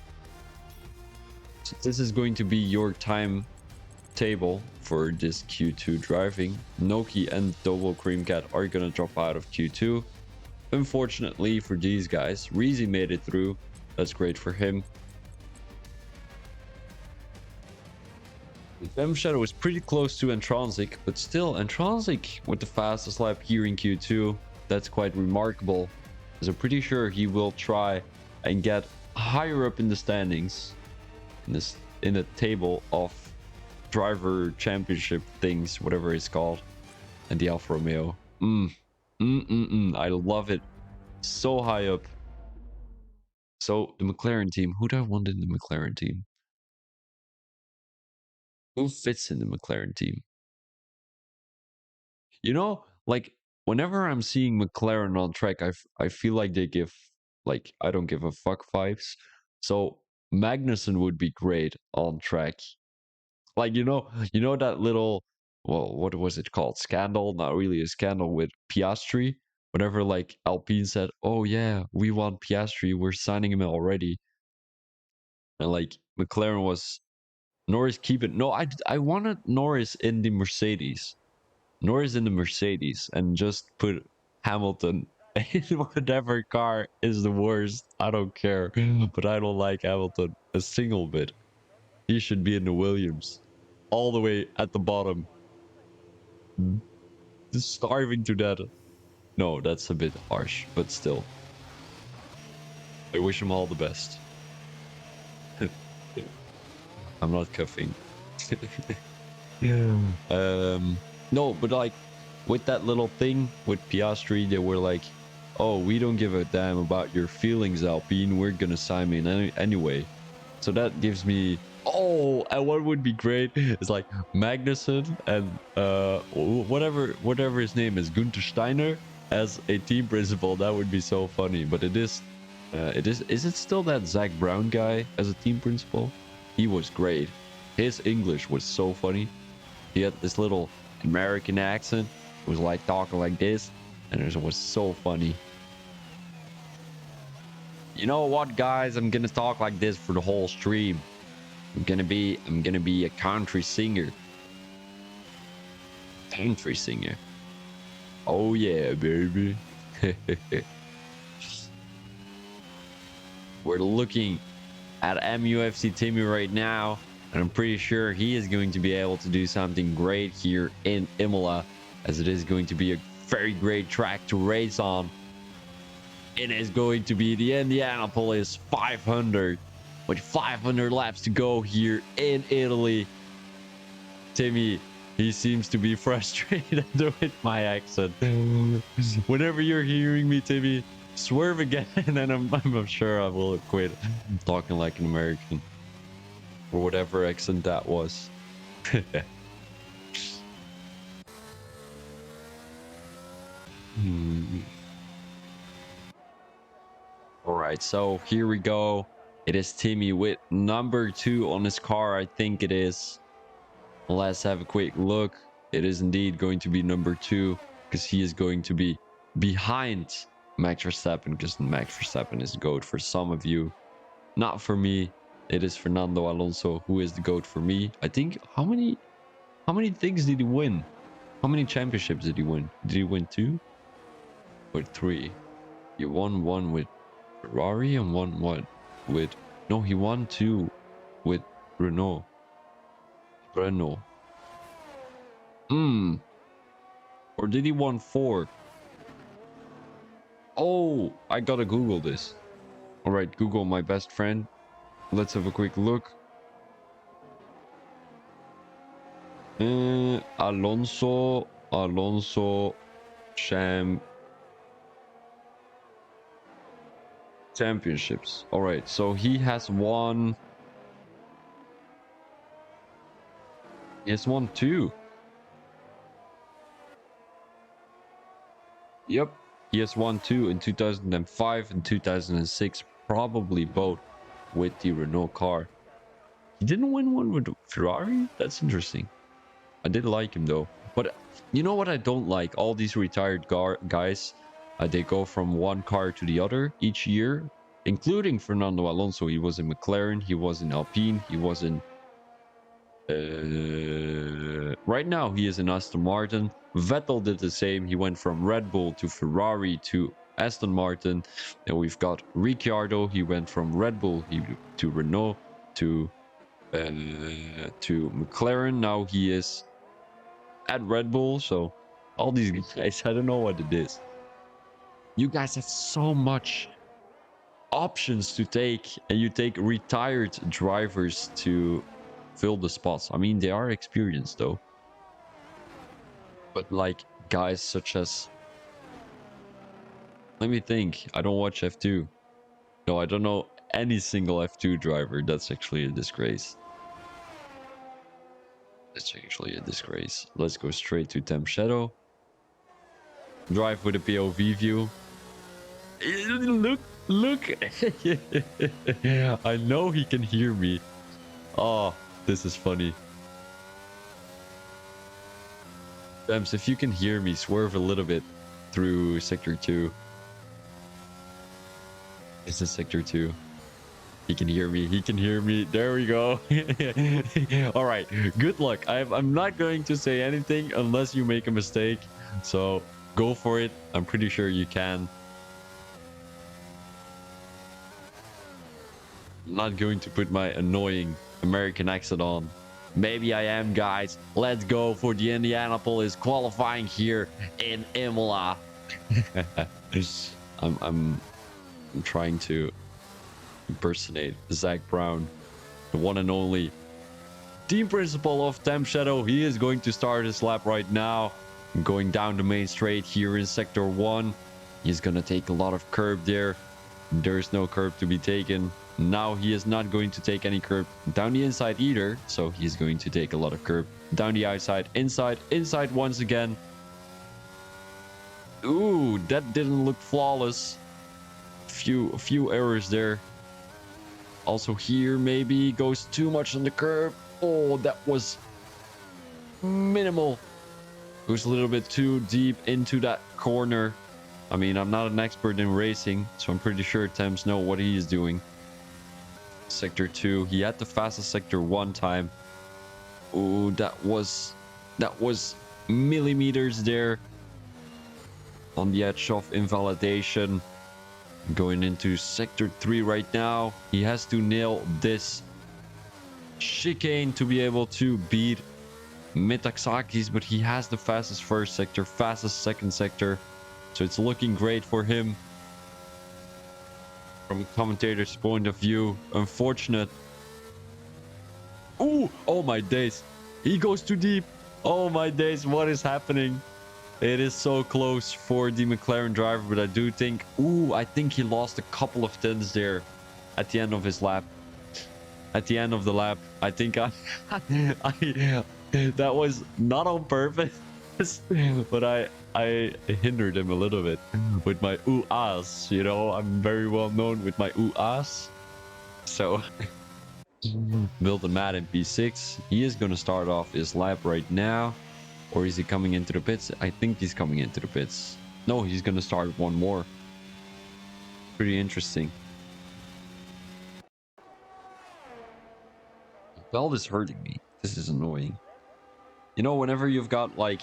So this is going to be your timetable for this Q2 driving. Noki and Double Cream Cat are gonna drop out of Q2. Unfortunately for these guys, Reezy made it through. That's great for him. Fem Shadow was pretty close to Intronsic, but still Intronsic with the fastest lap here in Q2. That's quite remarkable, because I'm pretty sure he will try and get higher up in the standings. In this in a table of driver championship things, whatever it's called, and the Alfa Romeo. I love it. So high up. So the McLaren team. Who do I want in the McLaren team? Who fits in the McLaren team? You know, like whenever I'm seeing McLaren on track, I feel like they give like I don't give a fuck vibes. So Magnussen would be great on track. Like you know that little well, what was it called? Scandal? Not really a scandal with Piastri. Whenever like Alpine said, "Oh yeah, we want Piastri, we're signing him already," and like McLaren was Norris keep it. No, I wanted Norris in the Mercedes. Norris in the Mercedes and just put Hamilton in whatever car is the worst. I don't care. But I don't like Hamilton a single bit. He should be in the Williams. All the way at the bottom. Just starving to death. No, that's a bit harsh, but still. I wish him all the best. I'm not cuffing. Yeah. No, but like with that little thing with Piastri, they were like, "Oh, we don't give a damn about your feelings, Alpine. We're gonna sign him anyway." So that gives me. Oh, and what would be great is like Magnussen and whatever his name is, Gunther Steiner as a team principal. That would be so funny. But it is. Is it still that Zach Brown guy as a team principal? He was great. His English was so funny. He had this little American accent. It was like talking like this, and it was so funny. You know what, guys? I'm gonna talk like this for the whole stream. I'm gonna be a country singer. Country singer. Oh yeah, baby. We're looking at MUFC Timmy right now, and I'm pretty sure he is going to be able to do something great here in Imola, as it is going to be a very great track to race on. It is going to be the Indianapolis 500 with 500 laps to go here in Italy. Timmy, he seems to be frustrated with my accent. Whenever you're hearing me, Timmy, swerve again, and I'm sure I will quit talking like an American or whatever accent that was. All right, so here we go. It is Timmy with number 2 on his car. I think it is. Let's have a quick look. It is indeed going to be number 2 because he is going to be behind Max Verstappen, because Max Verstappen is the GOAT for some of you. Not for me. It is Fernando Alonso who is the GOAT for me. I think how many things did he win? How many championships did he win? Did he win 2 or 3? He won 1 with Ferrari and won what with no, he won 2 with Renault. Or did he won 4? Oh, I gotta Google this. All right, Google, my best friend. Let's have a quick look. Alonso championships. All right, so he has won. He has won 2. Yep, he has won 2 in 2005 and 2006, probably both with the Renault car. He didn't win one with Ferrari? That's interesting. I did like him though. But you know what I don't like? All these retired guys, they go from one car to the other each year, including Fernando Alonso. He was in McLaren, he was in Alpine, he was in... right now, he is in Aston Martin. Vettel did the same. He went from Red Bull to Ferrari to Aston Martin. And we've got Ricciardo. He went from Red Bull to Renault to McLaren. Now he is at Red Bull. So all these guys, I don't know what it is. You guys have so much options to take, and you take retired drivers to fill the spots. I mean, they are experienced though, but like guys such as, let me think. I don't watch F2. No, I don't know any single F2 driver. That's actually a disgrace. That's actually a disgrace. Let's go straight to Temp Shadow. Drive with a POV view. Look. I know he can hear me. Oh, this is funny. Dems, if you can hear me, swerve a little bit through Sector 2. This is Sector 2. He can hear me. He can hear me. There we go. All right. Good luck. I'm not going to say anything unless you make a mistake. So go for it. I'm pretty sure you can. I'm not going to put my annoying American accent on. Maybe I am, guys. Let's go for the Indianapolis qualifying here in Imola. I'm trying to impersonate Zach Brown, the one and only team principal of Temp Shadow. He is going to start his lap right now, going down the main straight here in Sector 1. He's gonna take a lot of curb there. There's no curb to be taken. Now he is not going to take any curb down the inside either, so he's going to take a lot of curb down the outside, inside once again. Ooh, that didn't look flawless. A few errors there. Also here, maybe goes too much on the curb. Oh, that was minimal. Goes a little bit too deep into that corner. I mean, I'm not an expert in racing, so I'm pretty sure Thames know what he is doing. Sector 2, he had the fastest sector one time. Oh, that was millimeters there on the edge of invalidation. Going into Sector 3 right now. He has to nail this chicane to be able to beat Metaxakis, but he has the fastest first sector, fastest second sector. So it's looking great for him. From a commentator's point of view, unfortunate. Ooh, oh my days. He goes too deep. Oh my days, what is happening? It is so close for the McLaren driver, but I do think... Ooh, I think he lost a couple of tenths there at the end of his lap. At the end of the lap, I think that was not on purpose, but I hindered him a little bit with my ooh-ahs. You know, I'm very well known with my ooh-ahs. So, Milton Matt in P6. He is going to start off his lap right now. Or is he coming into the pits? I think he's coming into the pits. No, he's going to start one more. Pretty interesting. The belt is hurting me. This is annoying. You know, whenever you've got like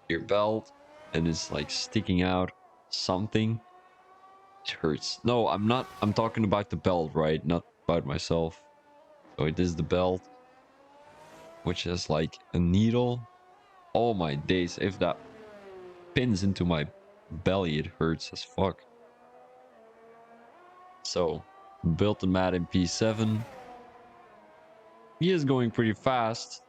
your belt and it's like sticking out something, it hurts. No, I'm not. I'm talking about the belt, right? Not about myself. So it is the belt, which is like a needle. Oh my days. If that pins into my belly, it hurts as fuck. So, built a mat in P7. He is going pretty fast.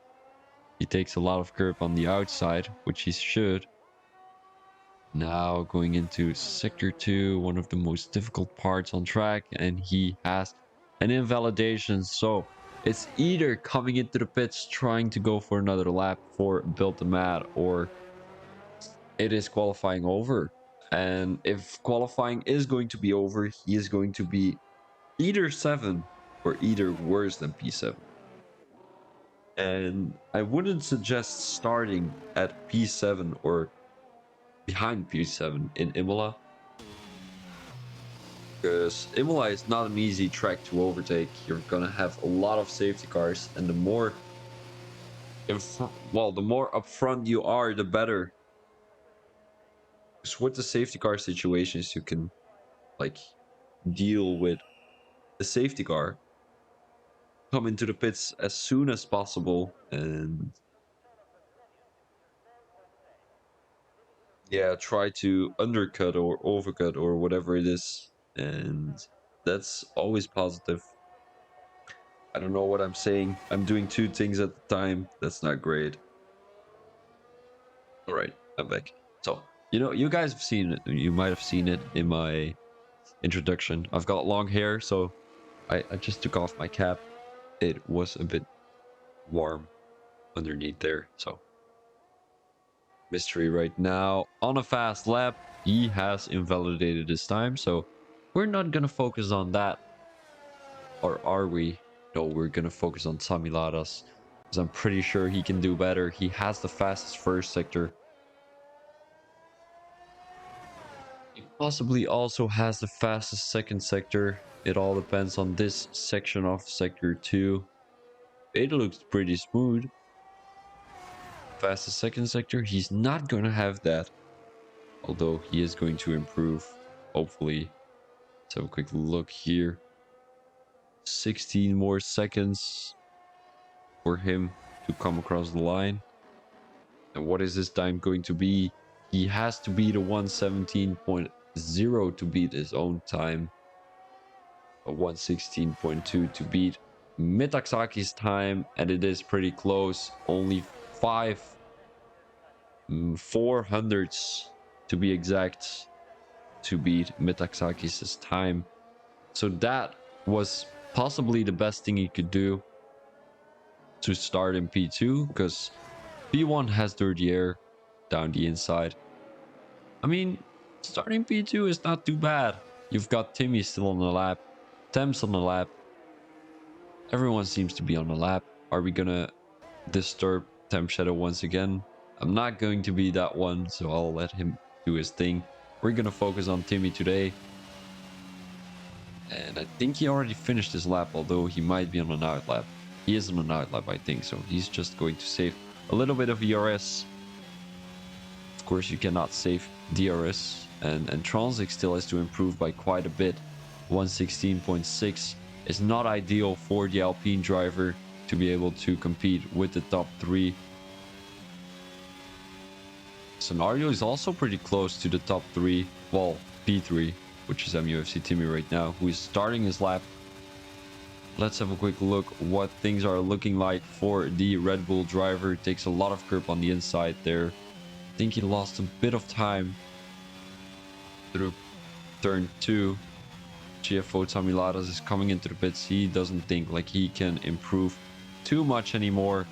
He takes a lot of curb on the outside, which he should. Now going into Sector 2, one of the most difficult parts on track, and he has an invalidation. So it's either coming into the pits trying to go for another lap for build the mat, or it is qualifying over. And if qualifying is going to be over, he is going to be either 7 or either worse than P7. And I wouldn't suggest starting at P7 or behind P7 in Imola, because Imola is not an easy track to overtake. You're gonna have a lot of safety cars, and the more the more upfront you are, the better. Because with the safety car situations, you can like deal with the safety car, come into the pits as soon as possible, and yeah, try to undercut or overcut or whatever it is. And that's always positive. I don't know what I'm saying. I'm doing two things at the time. That's not great. All right, I'm back. So, you guys have seen it. You might have seen it in my introduction. I've got long hair, so I just took off my cap. It was a bit warm underneath there. So, mystery right now on a fast lap. He has invalidated his time, so we're not going to focus on that. Or are we? No, we're going to focus on Samiladas, because I'm pretty sure he can do better. He has the fastest first sector. He possibly also has the fastest second sector. It all depends on this section of sector 2. It looks pretty smooth. Fastest second sector, he's not going to have that. Although he is going to improve, hopefully. Let's have a quick look here. 16 more seconds for him to come across the line. And what is his time going to be? He has to beat a 117.0 to beat his own time. A 116.2 to beat Mitaxaki's time. And it is pretty close. Only 400s to be exact to beat Mitaxaki's time. So that was possibly the best thing he could do to start in P2, because P1 has dirty air down the inside. I mean, starting P2 is not too bad. You've got Timmy still on the lap, Temps on the lap. Everyone seems to be on the lap. Are we gonna disturb Temp Shadow once again? I'm not going to be that one, so I'll let him do his thing. We're gonna focus on Timmy today. And I think he already finished his lap, although he might be on an out lap. He is on an out lap, I think, so he's just going to save a little bit of ERS. Of course, you cannot save DRS, and Transic still has to improve by quite a bit. 116.6 is not ideal for the Alpine driver to be able to compete with the top 3. Scenario is also pretty close to the top 3, well, P3, which is MUFC Timmy right now, who is starting his lap. Let's have a quick look what things are looking like for the Red Bull driver. It takes a lot of curb on the inside there. I think he lost a bit of time through turn 2. GFO Tamiladas is coming into the pits. He doesn't think like he can improve too much anymore,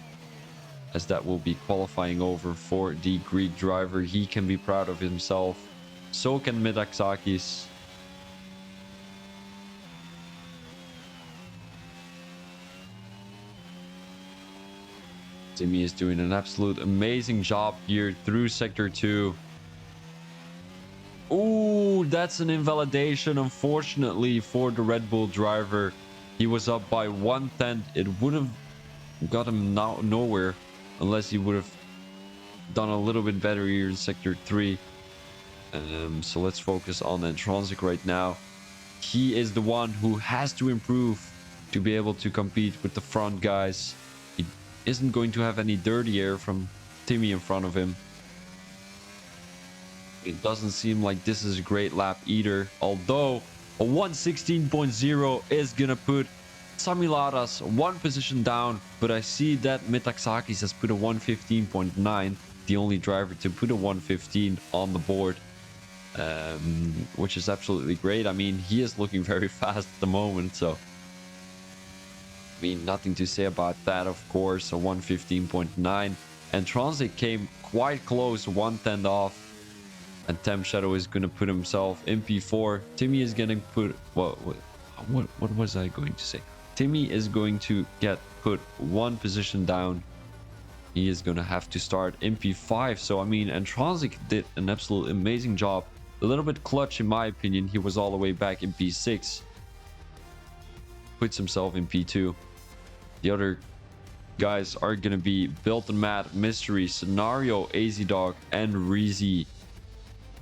as that will be qualifying over for the Greek driver. He can be proud of himself. So can Mitaxakis. Timmy is doing an absolute amazing job here through sector 2. Ooh, that's an invalidation, unfortunately, for the Red Bull driver. He was up by 1/10. It would have got him nowhere unless he would have done a little bit better here in sector 3. So let's focus on Transic right now. He is the one who has to improve to be able to compete with the front guys. He isn't going to have any dirty air from Timmy in front of him. It doesn't seem like this is a great lap either, although a 116.0 is gonna put Samiladas one position down, but I see that Mitaxakis has put a 115.9, the only driver to put a 115 on the board, which is absolutely great. I mean, he is looking very fast at the moment, so I mean, nothing to say about that, of course. A 115.9, and Transic came quite close, 1/10 off. And Temp Shadow is going to put himself in P4. Timmy is getting put... What was I going to say? Timmy is going to get put one position down. He is going to have to start in P5. So, I mean, and Transic did an absolute amazing job. A little bit clutch, in my opinion. He was all the way back in P6. Puts himself in P2. The other guys are going to be Built and Mad, Mystery, Scenario, AZ Dog, and Reezy.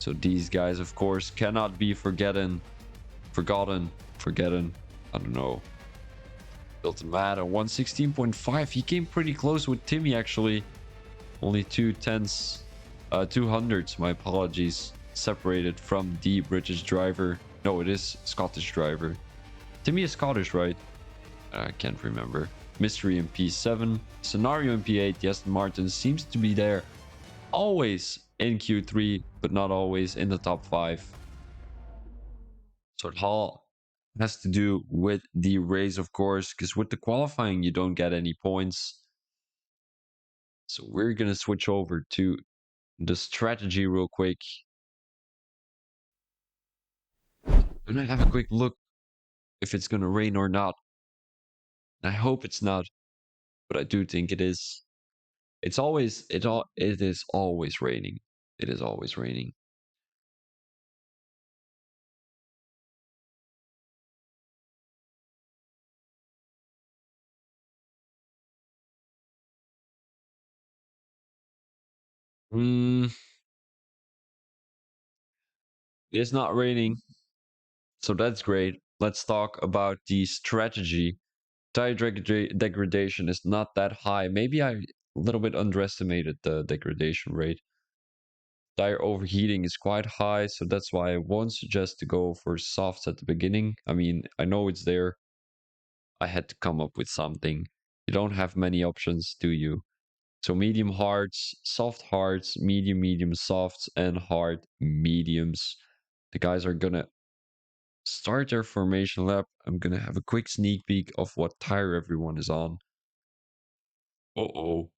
So these guys, of course, cannot be forgotten. I don't know. Built and Mad at 116.5. He came pretty close with Timmy, actually. Only 2/10 200s, my apologies, separated from the British driver. No, it is Scottish driver. Timmy is Scottish, right? I can't remember. Mystery in P7. Scenario in P8. The Aston Martin seems to be there always in Q3, but not always in the top 5. So it all has to do with the race, of course, because with the qualifying, you don't get any points. So we're going to switch over to the strategy real quick. I'm going to have a quick look if it's going to rain or not. I hope it's not, but I do think it is. It is always raining. It is always raining. It's not raining, so that's great. Let's talk about the strategy. Tire degradation is not that high. Maybe I a little bit underestimated the degradation rate. Tire overheating is quite high, so that's why I won't suggest to go for softs at the beginning. I mean, I know it's there. I had to come up with something. You don't have many options, do you? So medium hards, soft hards, medium softs, and hard mediums. The guys are gonna start their formation lap. I'm gonna have a quick sneak peek of what tire everyone is on. Uh-oh.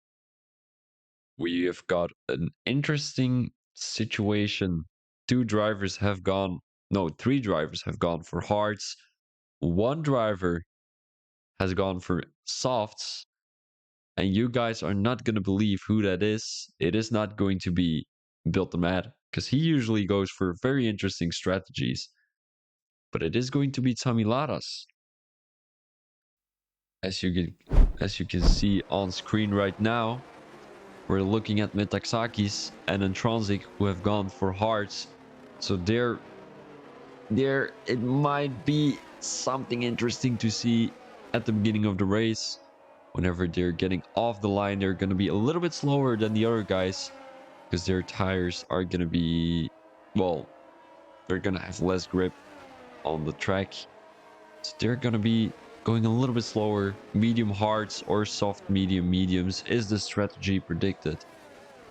We have got an interesting situation. Three drivers have gone for hards. One driver has gone for softs. And you guys are not going to believe who that is. It is not going to be Built the Mad, because he usually goes for very interesting strategies. But it is going to be Tommy Laras. As you can see on screen right now, we're looking at Metaxakis and Intronsic, who have gone for hearts. So there it might be something interesting to see at the beginning of the race. Whenever they're getting off the line, they're going to be a little bit slower than the other guys, because their tires are going to be, well, they're going to have less grip on the track. So they're going to be going a little bit slower. Medium hards or soft mediums is the strategy predicted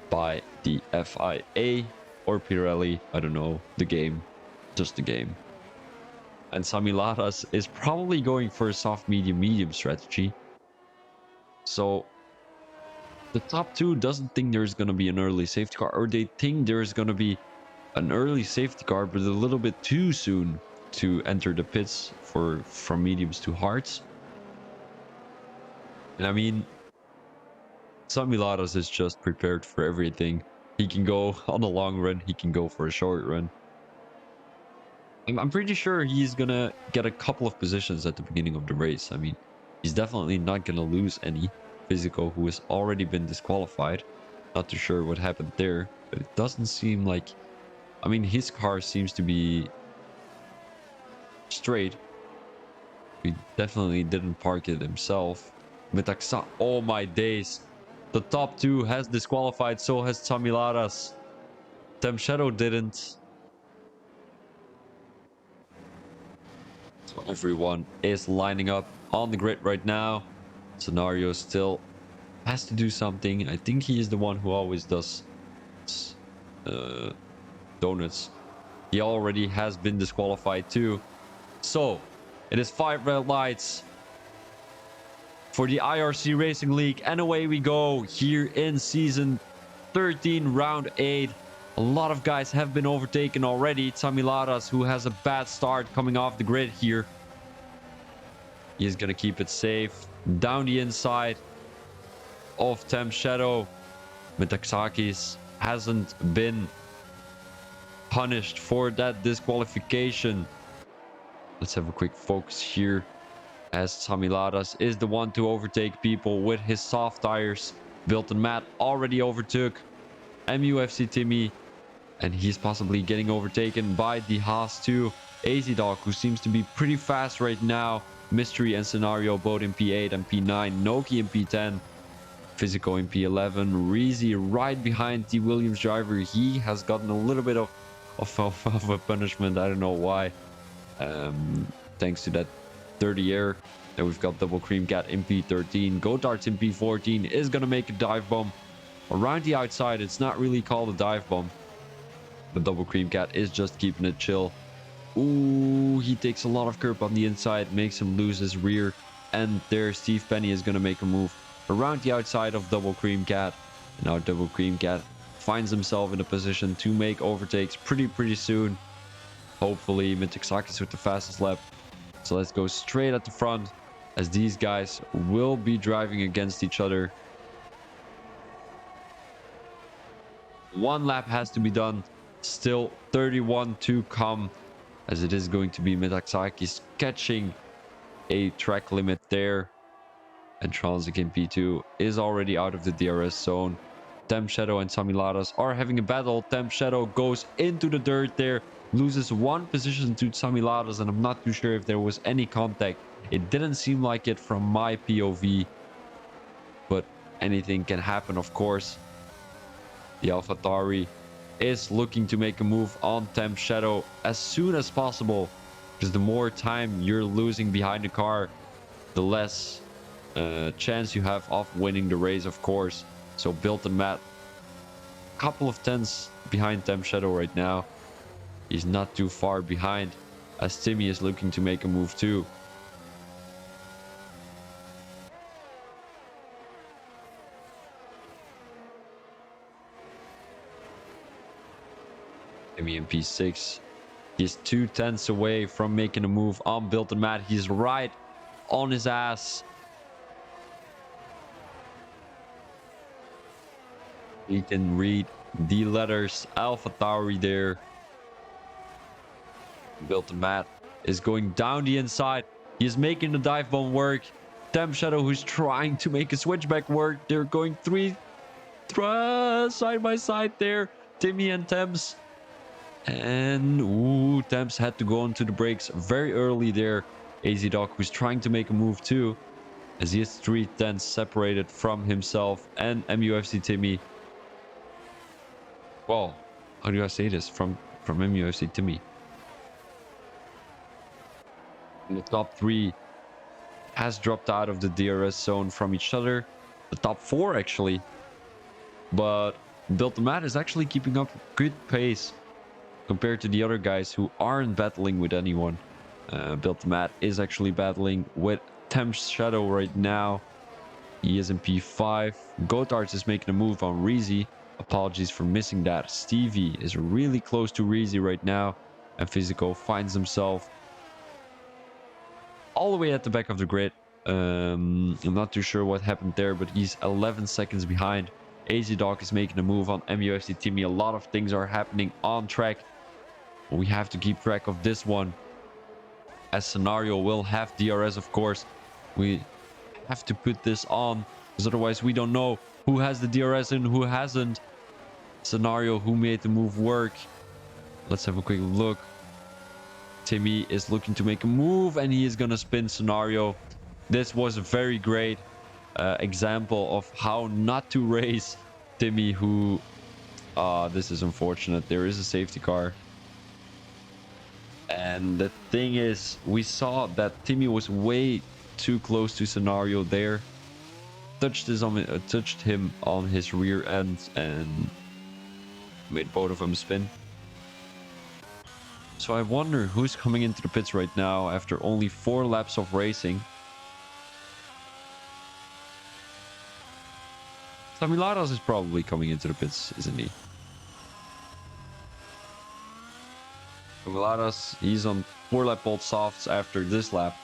by the FIA or Pirelli. I don't know. The game. Just the game. And Sami Laras is probably going for a soft medium strategy. So the top two doesn't think there's going to be an early safety car, or they think there's going to be an early safety car, but a little bit too soon to enter the pits from mediums to hards. And I mean, Sami Laras is just prepared for everything. He can go on a long run, he can go for a short run. I'm pretty sure he's gonna get a couple of positions at the beginning of the race. I mean, he's definitely not gonna lose any. Physico, who has already been disqualified. Not too sure what happened there, but it doesn't seem like... I mean, his car seems to be straight. He definitely didn't park it himself. Metaxa, oh my days. The top two has disqualified, so has Tommy Laras. Tem Shadow didn't. So everyone is lining up on the grid right now. Scenario still has to do something. I think he is the one who always does donuts. He already has been disqualified too. So it is 5 red lights for the IRC Racing League, and away we go here in season 13, round 8. A lot of guys have been overtaken already. Tommy Laras, who has a bad start coming off the grid here, he is gonna keep it safe down the inside of Tem Shadow. Metaxakis hasn't been punished for that disqualification. Let's have a quick focus here, as Tommy Laras is the one to overtake people with his soft tires. Built and Matt already overtook MUFC Timmy, and he's possibly getting overtaken by the Haas 2. AZ Dog, who seems to be pretty fast right now. Mystery and Scenario both in P8 and P9. Noki in P10. Physical in P11. Reezy right behind the Williams driver. He has gotten a little bit of a punishment. I don't know why. Thanks to that 30 air. Then we've got Double Cream Cat in P13. Gotards in P14 is going to make a dive bomb around the outside. It's not really called a dive bomb. The Double Cream Cat is just keeping it chill. Ooh, he takes a lot of curb on the inside, makes him lose his rear. And there, Steve Penny is going to make a move around the outside of Double Cream Cat. And now Double Cream Cat finds himself in a position to make overtakes pretty soon. Hopefully, Mythixakis with the fastest lap. So let's go straight at the front, as these guys will be driving against each other. One lap has to be done. Still 31 to come, as it is going to be Mythixakis catching a track limit there. And Transic in P2 is already out of the DRS zone. Temp Shadow and Samiladas are having a battle. Temp Shadow goes into the dirt there, loses one position to Samiladas, and I'm not too sure if there was any contact. It didn't seem like it from my POV, but anything can happen, of course. The AlphaTauri is looking to make a move on Temp Shadow as soon as possible, because the more time you're losing behind the car, the less chance you have of winning the race, of course. So Built and Matt, a couple of tenths behind Temp Shadow right now. He's not too far behind, as Timmy is looking to make a move too. Timmy in P6. He's 2 tenths away from making a move on Built and Matt. He's right on his ass. He can read the letters AlphaTauri there. Built and Matt is going down the inside. He is making the dive bomb work. Temp Shadow, who's trying to make a switchback work. They're going side by side there. Timmy and Temps. And ooh, Temps had to go onto the brakes very early there. AZ Dog, who's trying to make a move too, as he is 3 tenths separated from himself and MUFC Timmy. Well, how do I say this? From MUFC Timmy. And the top 3 has dropped out of the DRS zone from each other. The top 4 actually. But Built and Matt is actually keeping up good pace compared to the other guys who aren't battling with anyone. Built and Matt is actually battling with Temp Shadow right now. He is in P5. Gotards is making a move on Reezy. Apologies for missing that. Stevie is really close to Reezy right now. And Physical finds himself all the way at the back of the grid. I'm not too sure what happened there, but he's 11 seconds behind. AZ Dog is making a move on MUFC Timmy. A lot of things are happening on track. We have to keep track of this one, as Scenario will have DRS, of course. We have to put this on, because otherwise we don't know who has the DRS and who hasn't. Scenario, who made the move work. Let's have a quick look. Timmy is looking to make a move, and he is gonna spin Scenario. This was a very great example of how not to race Timmy, who this is unfortunate. There is a safety car. And the thing is, we saw that Timmy was way too close to Scenario there. Touched him on his rear end and made both of them spin. So I wonder who's coming into the pits right now after only 4 laps of racing. Samiladas is probably coming into the pits, isn't he? Samiladas, he's on 4 lap old softs after this lap.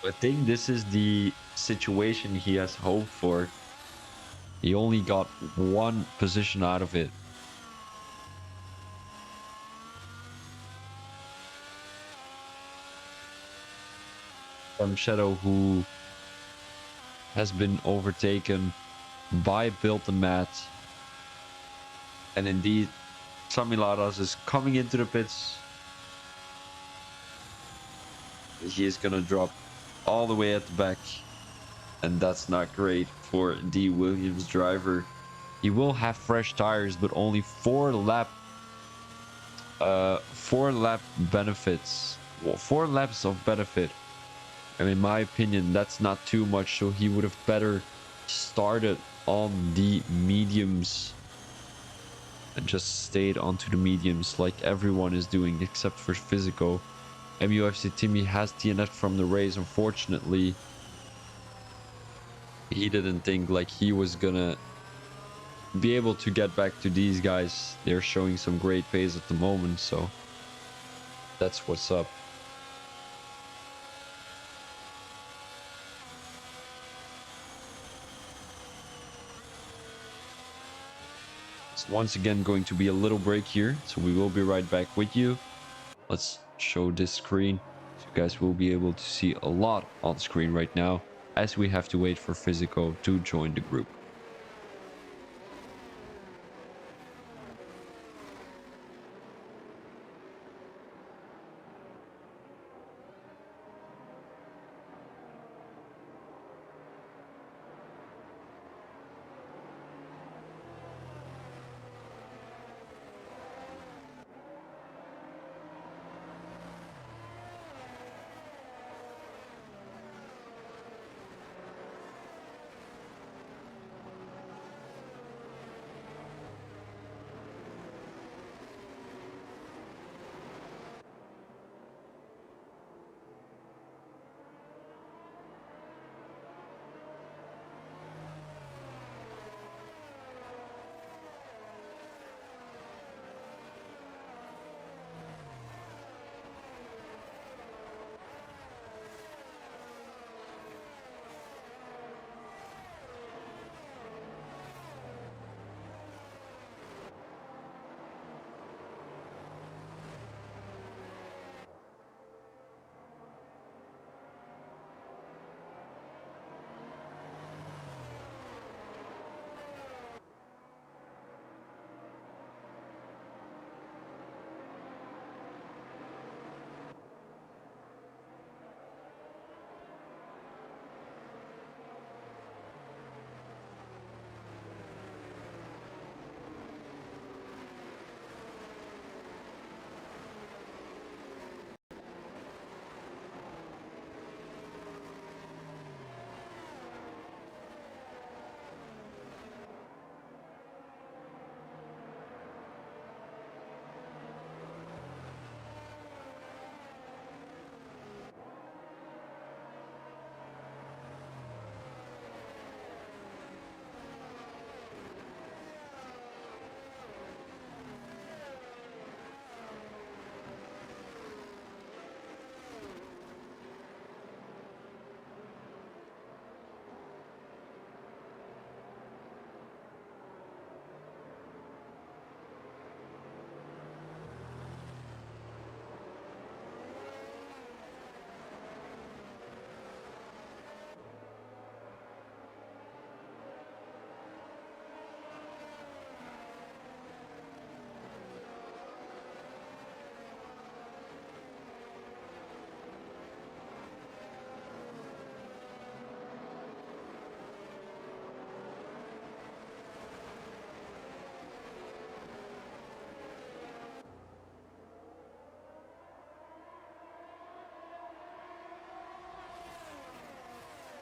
I think this is the situation he has hoped for. He only got 1 position out of it. From Shadow, who has been overtaken by Built and Matt. And indeed, Samiladas is coming into the pits. He is gonna drop all the way at the back. And that's not great for the Williams driver. He will have fresh tires, but only 4 lap benefits. Well, 4 laps of benefit. And in my opinion, that's not too much. So he would have better started on the mediums and just stayed onto the mediums like everyone is doing except for Physico. MUFC Timmy has DNF from the race. Unfortunately, he didn't think like he was gonna be able to get back to these guys. They're showing some great pace at the moment, so that's what's up. It's once again going to be a little break here, so we will be right back with you. Let's show this screen, so you guys will be able to see a lot on screen right now, as we have to wait for Physico to join the group.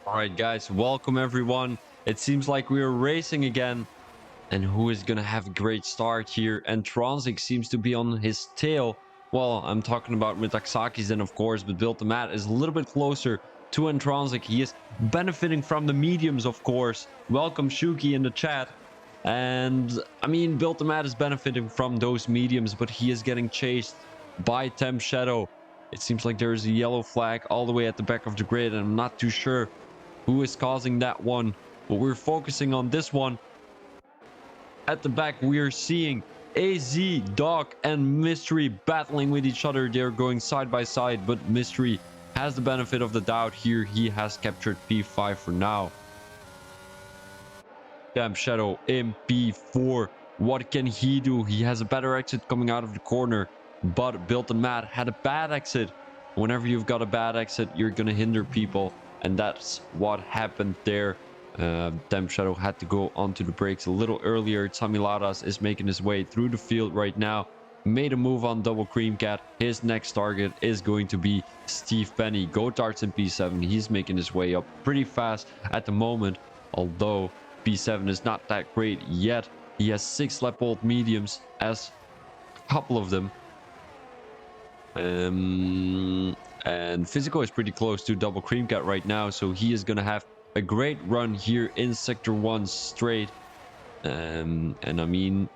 All right, guys, welcome everyone. It seems like we are racing again. And who is going to have a great start here? And Transic seems to be on his tail. Well, I'm talking about Metaxakis then, of course, but Built the Mat is a little bit closer to Antransic. He is benefiting from the mediums, of course. Welcome, Shuki, in the chat. And, I mean, Built the Mat is benefiting from those mediums, but he is getting chased by Temp Shadow. It seems like there is a yellow flag all the way at the back of the grid, and I'm not too sure who is causing that one. But we're focusing on this one. At the back, we are seeing AZ, Dog, and Mystery battling with each other. They're going side by side, but Mystery has the benefit of the doubt here. He has captured P5 for now. Damn, Shadow in P4. What can he do? He has a better exit coming out of the corner, but Built and Matt had a bad exit. Whenever you've got a bad exit, you're going to hinder people. And that's what happened there. Temp Shadow had to go onto the brakes a little earlier. Tamiladas is making his way through the field right now. Made a move on Double Cream Cat. His next target is going to be Steve Penny. Gotards in P7. He's making his way up pretty fast at the moment. Although P7 is not that great yet. He has 6 Leopold mediums as a couple of them. And Physical is pretty close to Double Cream Cat right now. So he is going to have a great run here in Sector 1 straight. And I mean,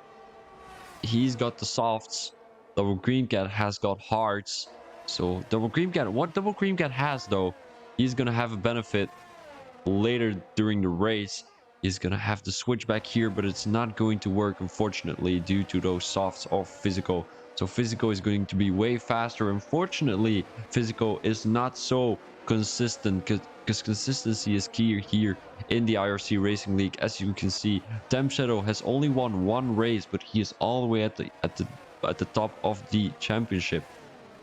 he's got the softs. Double Cream Cat has got hards. So Double Cream Cat, what Double Cream Cat has though, he's going to have a benefit later during the race. He's going to have to switch back here, but it's not going to work, unfortunately, due to those softs of Physical. So Physical is going to be way faster. Unfortunately, Physical is not so consistent because consistency is key here in the IRC Racing League. As you can see, Temp Shadow has only won 1 race, but he is all the way at the top of the championship.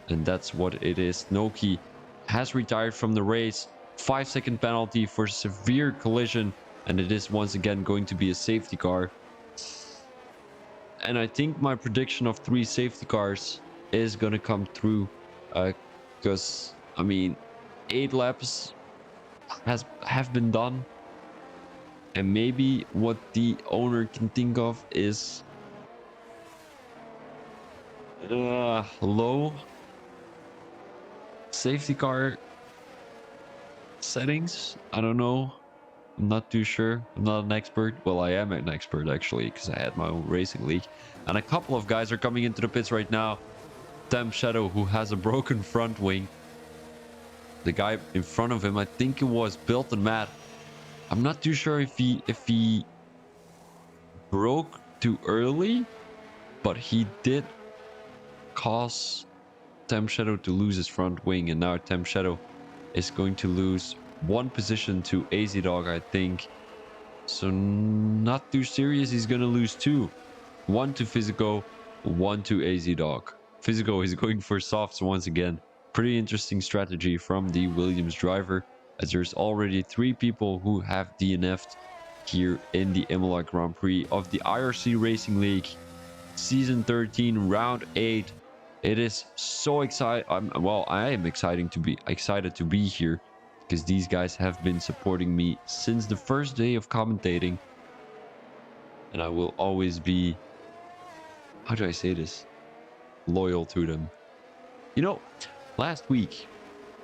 And that's what it is. Noki has retired from the race. 5-second penalty for severe collision, and it is once again going to be a safety car. And I think my prediction of 3 safety cars is going to come through, because I mean 8 laps have been done, and maybe what the owner can think of is low safety car settings. I don't know. I'm not too sure. I'm not an expert. Well, I am an expert actually, because I had my own racing league. And a couple of guys are coming into the pits right now. Temp Shadow, who has a broken front wing. The guy in front of him, I think it was Built and Matt. I'm not too sure if he broke too early, but he did cause Temp Shadow to lose his front wing, and now Temp Shadow is going to lose 1 position to AZ Dog, I think. So not too serious. He's going to lose 2. 1 to Physico, 1 to AZ Dog. Physico is going for softs once again. Pretty interesting strategy from the Williams driver, as there's already 3 people who have DNF'd here in the Imola Grand Prix of the IRC Racing League. Season 13, round 8. It is so exciting. I am excited to be here, because these guys have been supporting me since the first day of commentating, and I will always be, how do I say this, loyal to them. You know, last week,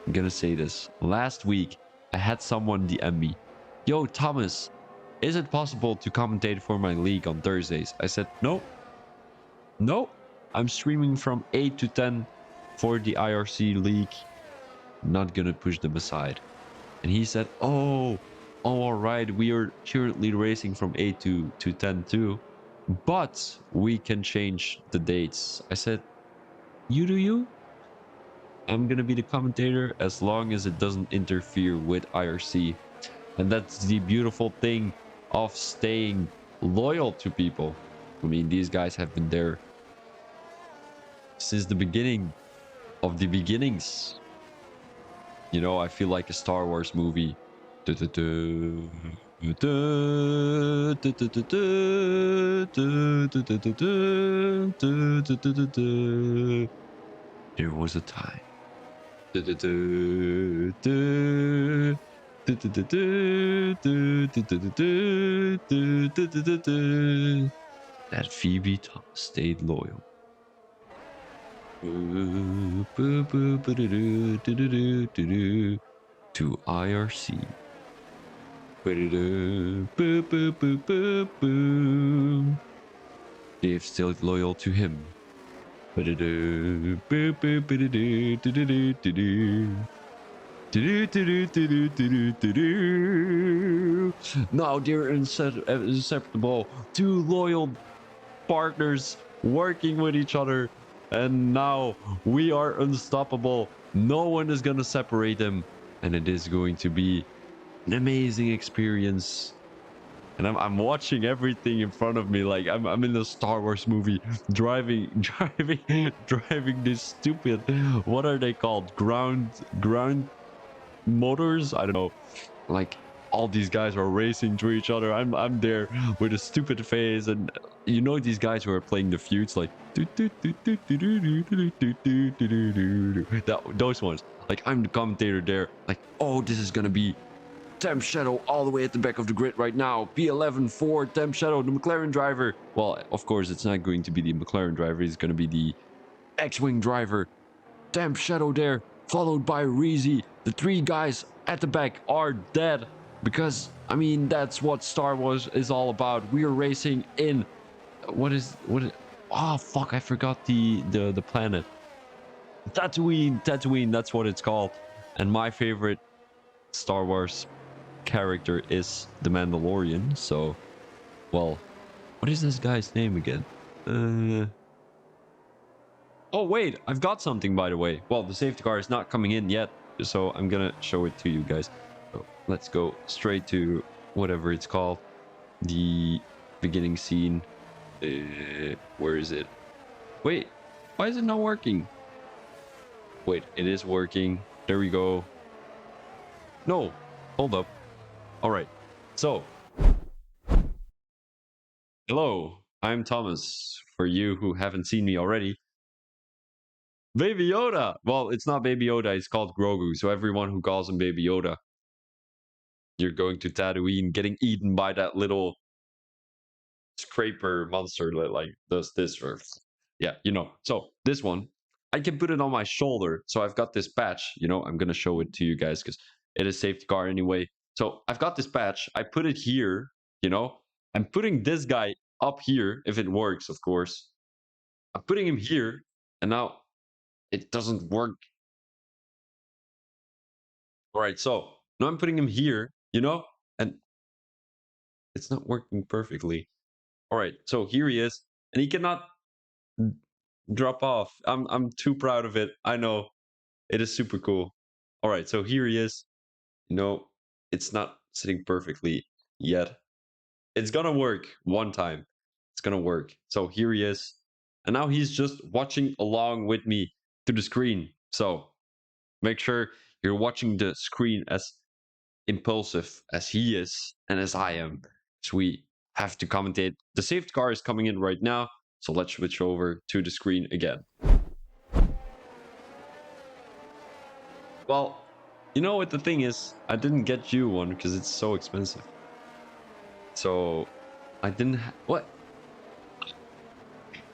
I'm gonna say this, last week I had someone DM me, yo Thomas, is it possible to commentate for my league on Thursdays? I said no, I'm streaming from 8 to 10 for the IRC league, not gonna push them aside. And he said, oh, all right, we are currently racing from 8 to 10 too, but we can change the dates. I said, you do you? I'm going to be the commentator as long as it doesn't interfere with IRC. And that's the beautiful thing of staying loyal to people. I mean, these guys have been there since the beginning of the beginnings. You know, I feel like a Star Wars movie. There was a time. That Phoebe Thomas stayed loyal. To IRC. They've stayed loyal to him. Now they're inseparable. 2 loyal partners working with each other, and now we are unstoppable. No one is gonna separate them, and it is going to be an amazing experience. And I'm watching everything in front of me like I'm in the Star Wars movie driving driving this stupid, what are they called, ground motors, I don't know, like all these guys are racing to each other. I'm there with a stupid face, and you know these guys who are playing the flutes like those ones. Like I'm the commentator there, like, oh, this is gonna be Temp Shadow all the way at the back of the grid right now. P11 for Temp Shadow, the McLaren driver. Well, of course, it's not going to be the McLaren driver. It's going to be the X-Wing driver. Temp Shadow there, followed by Reezy. The three guys at the back are dead because, I mean, that's what Star Wars is all about. We are racing in... What is... Oh, fuck, I forgot the planet. Tatooine, that's what it's called. And my favorite Star Wars character is the Mandalorian. So, well, what is this guy's name again? Oh wait, I've got something, by the way. Well, the safety car is not coming in yet, so I'm gonna show it to you guys. So let's go straight to whatever it's called, the beginning scene. Where is it? Wait, why is it not working? Wait, it is working. There we go. No, hold up. All right, so hello, I'm Thomas. For you who haven't seen me already, Baby Yoda. Well, it's not Baby Yoda. It's called Grogu. So everyone who calls him Baby Yoda, you're going to Tatooine, getting eaten by that little scraper monster that like does this. Or yeah, you know. So this one, I can put it on my shoulder. So I've got this patch. You know, I'm gonna show it to you guys because it is safety car anyway. So I've got this patch. I put it here. You know, I'm putting this guy up here if it works, of course. I'm putting him here, and now it doesn't work. All right, so now I'm putting him here, you know, and it's not working perfectly. All right, so here he is, and he cannot drop off. I'm too proud of it. I know it is super cool. All right, so here he is. You know, it's not sitting perfectly yet. It's gonna work one time. It's gonna work. So here he is, and now he's just watching along with me to the screen. So make sure you're watching the screen as impulsive as he is and as I am. So we have to commentate. The safety car is coming in right now. So let's switch over to the screen again. Well, you know what the thing is? I didn't get you one because it's so expensive. So I didn't what?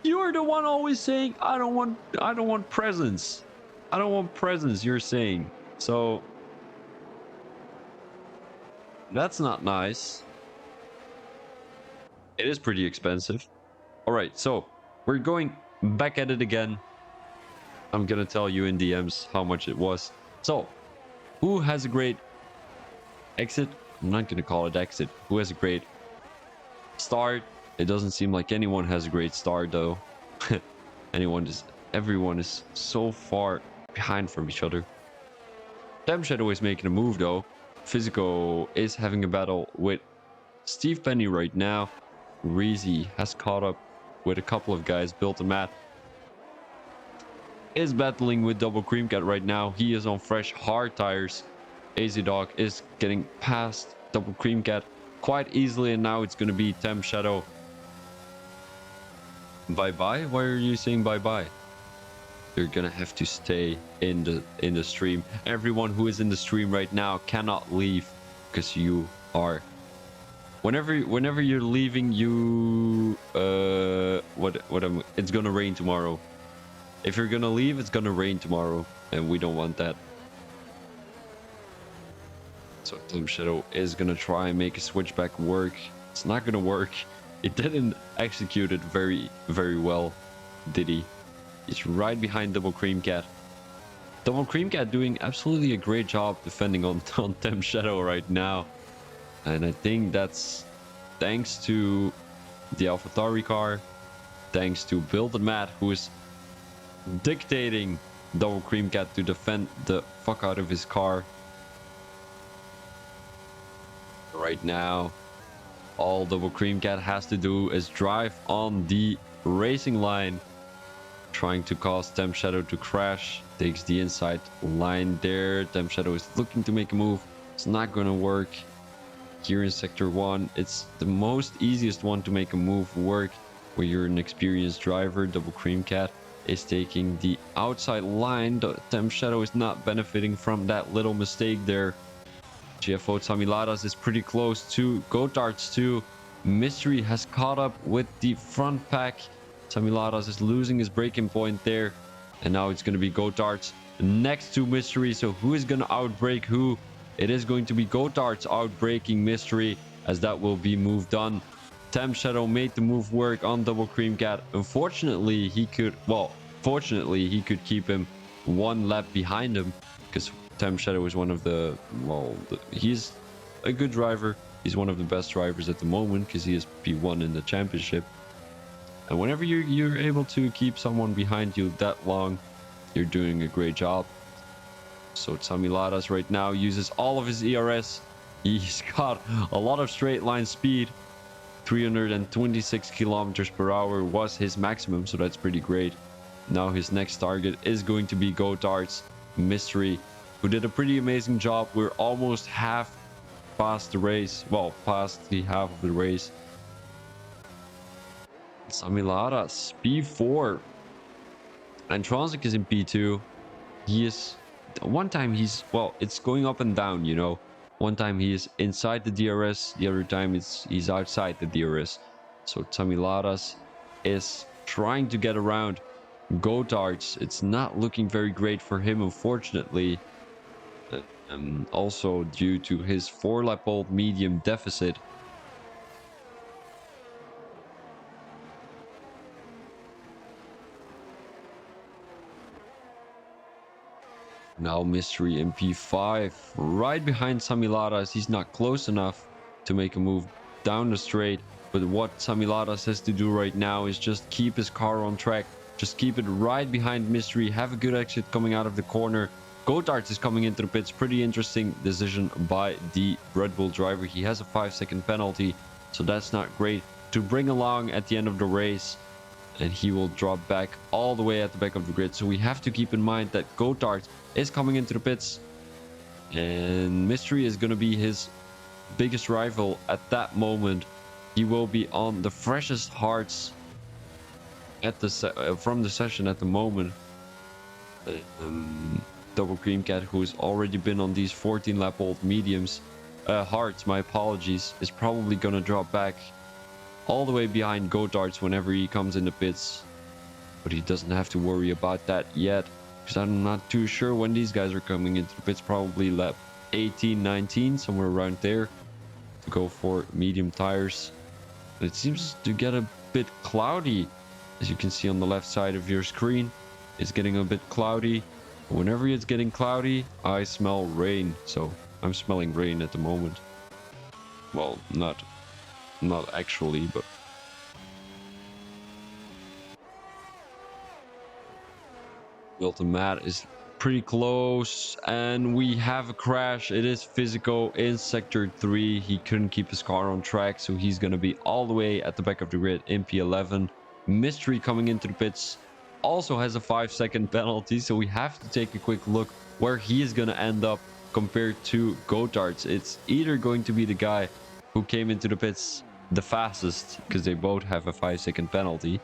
You're the one always saying I don't want presents. I don't want presents, you're saying. So that's not nice. It is pretty expensive. All right, so we're going back at it again. I'm gonna tell you in DMs how much it was. So, who has a great exit? I'm not gonna call it exit. Who has a great start? It doesn't seem like anyone has a great start though. Everyone is so far behind from each other. Temp Shadow is making a move though. Physico is having a battle with Steve Penny right now. Reezy has caught up with a couple of guys. Built a mat. Is battling with Double Cream Cat right now. He is on fresh hard tires. AZ Dog is getting past Double Cream Cat quite easily, and now it's going to be Temp Shadow. Bye bye. Why are you saying bye bye? You're gonna have to stay in the stream. Everyone who is in the stream right now cannot leave because you are. Whenever you're leaving, you it's gonna rain tomorrow. If you're gonna leave, it's gonna rain tomorrow, and we don't want that. So Temp Shadow is gonna try and make a switchback work. It's not gonna work. It didn't execute it very well, did he? He's right behind Double Cream Cat. Double Cream Cat doing absolutely a great job defending on Temp Shadow right now. And I think that's thanks to the AlphaTauri car, thanks to Build and Matt, who is dictating Double Cream Cat to defend the fuck out of his car right now. All Double Cream Cat has to do is drive on the racing line, trying to cause Temp Shadow to crash. Takes the inside line there. Temp Shadow is looking to make a move. It's not going to work. Here in Sector 1, it's the most easiest one to make a move work where you're an experienced driver. Double Cream Cat is taking the outside line. The Temp Shadow is not benefiting from that little mistake there. GFO Tamiladas is pretty close to Gotards too. Mystery has caught up with the front pack. Tamiladas is losing his braking point there. And now it's going to be Gotards next to Mystery. So who is going to outbrake who? It is going to be Gotards outbraking Mystery, as that will be moved on. Temp Shadow made the move work on Double Cream Cat. Unfortunately, fortunately, he could keep him one lap behind him, because Temp Shadow is one of the, he's a good driver. He's one of the best drivers at the moment because he is P1 in the championship. And whenever you're able to keep someone behind you that long, you're doing a great job. So Tamiladas right now uses all of his ERS. He's got a lot of straight line speed. 326 kilometers per hour was his maximum, so that's pretty great. Now his next target is going to be Gotards Mystery, who did a pretty amazing job. We're almost half past the race. Well, past the half of the race. Tamiladas, P4. And Transic is in P2. He is... One time he's... Well, it's going up and down, you know. One time he is inside the DRS. The other time he's outside the DRS. So Tamiladas is trying to get around Gotards. It's not looking very great for him, unfortunately. Also due to his 4-lap-old medium deficit. Now Mystery in P5, right behind Tamiladas. He's not close enough to make a move down the straight. But what Tamiladas has to do right now is just keep his car on track. Just keep it right behind Mystery. Have a good exit coming out of the corner. Gotards is coming into the pits. Pretty interesting decision by the Red Bull driver. He has a 5-second penalty, so that's not great to bring along at the end of the race. And he will drop back all the way at the back of the grid. So we have to keep in mind that Gotards is coming into the pits. And Mystery is going to be his biggest rival at that moment. He will be on the freshest hearts at the from the session at the moment. Double Cream Cat, who has already been on these 14-lap-old mediums, hearts, my apologies, is probably going to drop back all the way behind Gotards whenever he comes in the pits. But he doesn't have to worry about that yet, because I'm not too sure when these guys are coming into the pits. Probably lap 18, 19, somewhere around there, to go for medium tires. It seems to get a bit cloudy, as you can see on the left side of your screen. It's getting a bit cloudy. Whenever it's getting cloudy, I smell rain. So I'm smelling rain at the moment. Well, not actually, but Wilton Matt is pretty close, and we have a crash. It is Physico in sector 3. He couldn't keep his car on track, so he's going to be all the way at the back of the grid in P11. Mystery coming into the pits also has a 5-second penalty, so we have to take a quick look where he is going to end up compared to Gotards. It's either going to be the guy who came into the pits the fastest, because they both have a 5-second penalty.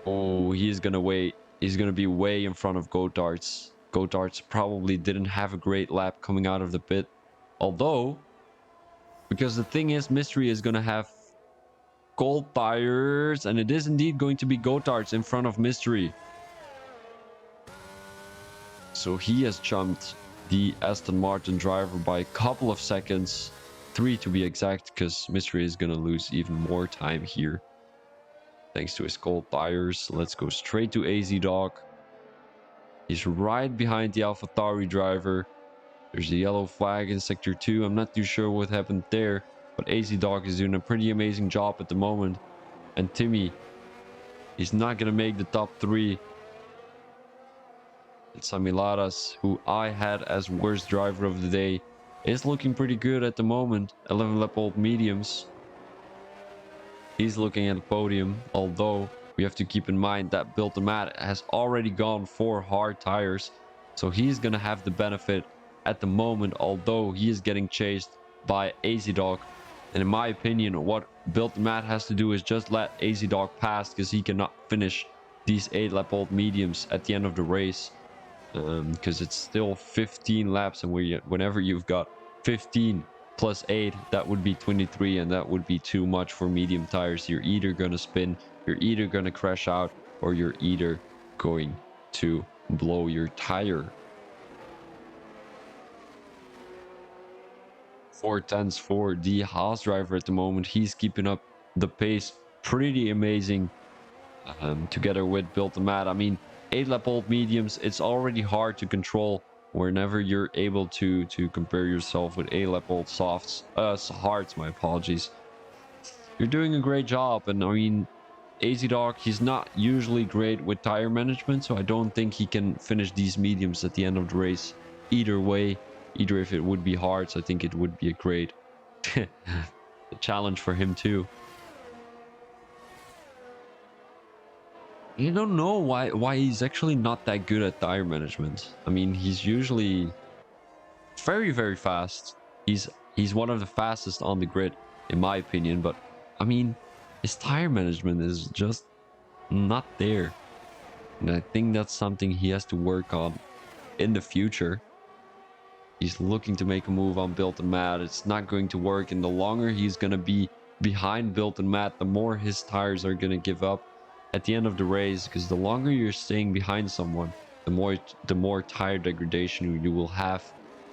Oh, he's gonna wait. He's gonna be way in front of Gotards. Gotards probably didn't have a great lap coming out of the pit, although, because the thing is, Mystery is gonna have cold tires, and it is indeed going to be Gotards in front of Mystery. So he has jumped the Aston Martin driver by a couple of seconds. 3 to be exact, because Mystery is going to lose even more time here. Thanks to his cold tires. Let's go straight to AZ Dog. He's right behind the AlphaTauri driver. There's a yellow flag in sector 2. I'm not too sure what happened there, but AZ Dog is doing a pretty amazing job at the moment. And Timmy, he's not going to make the top 3. It's Tamiladas, who I had as worst driver of the day. is looking pretty good at the moment. 11 lap old mediums. He's looking at the podium, although we have to keep in mind that Built and Matt has already gone 4 hard tires. So he's going to have the benefit at the moment, although he is getting chased by AZ Dog. And in my opinion, what Built and Matt has to do is just let AZ Dog pass, because he cannot finish these 8 lap old mediums at the end of the race. Because it's still 15 laps, and whenever you've got 15 plus 8, that would be 23, and that would be too much for medium tires. You're either going to spin, you're either going to crash out, or you're either going to blow your tire. 4 tenths for the Haas driver at the moment. He's keeping up the pace pretty amazing, together with Built and Matt. I mean, 8 lap old mediums, it's already hard to control whenever you're able to compare yourself with 8 lap old softs, hards, my apologies. You're doing a great job. And I mean, AZ Dog, he's not usually great with tire management, so I don't think he can finish these mediums at the end of the race either way. Either if it would be hard, so I think it would be a great challenge for him too. I don't know why he's actually not that good at tire management. I mean, he's usually very fast. He's one of the fastest on the grid, in my opinion, but I mean, his tire management is just not there. And I think that's something he has to work on in the future. He's looking to make a move on Built and Matt. It's not going to work, and the longer he's going to be behind Built and Matt, the more his tires are going to give up at the end of the race, because the longer you're staying behind someone, the more tire degradation you will have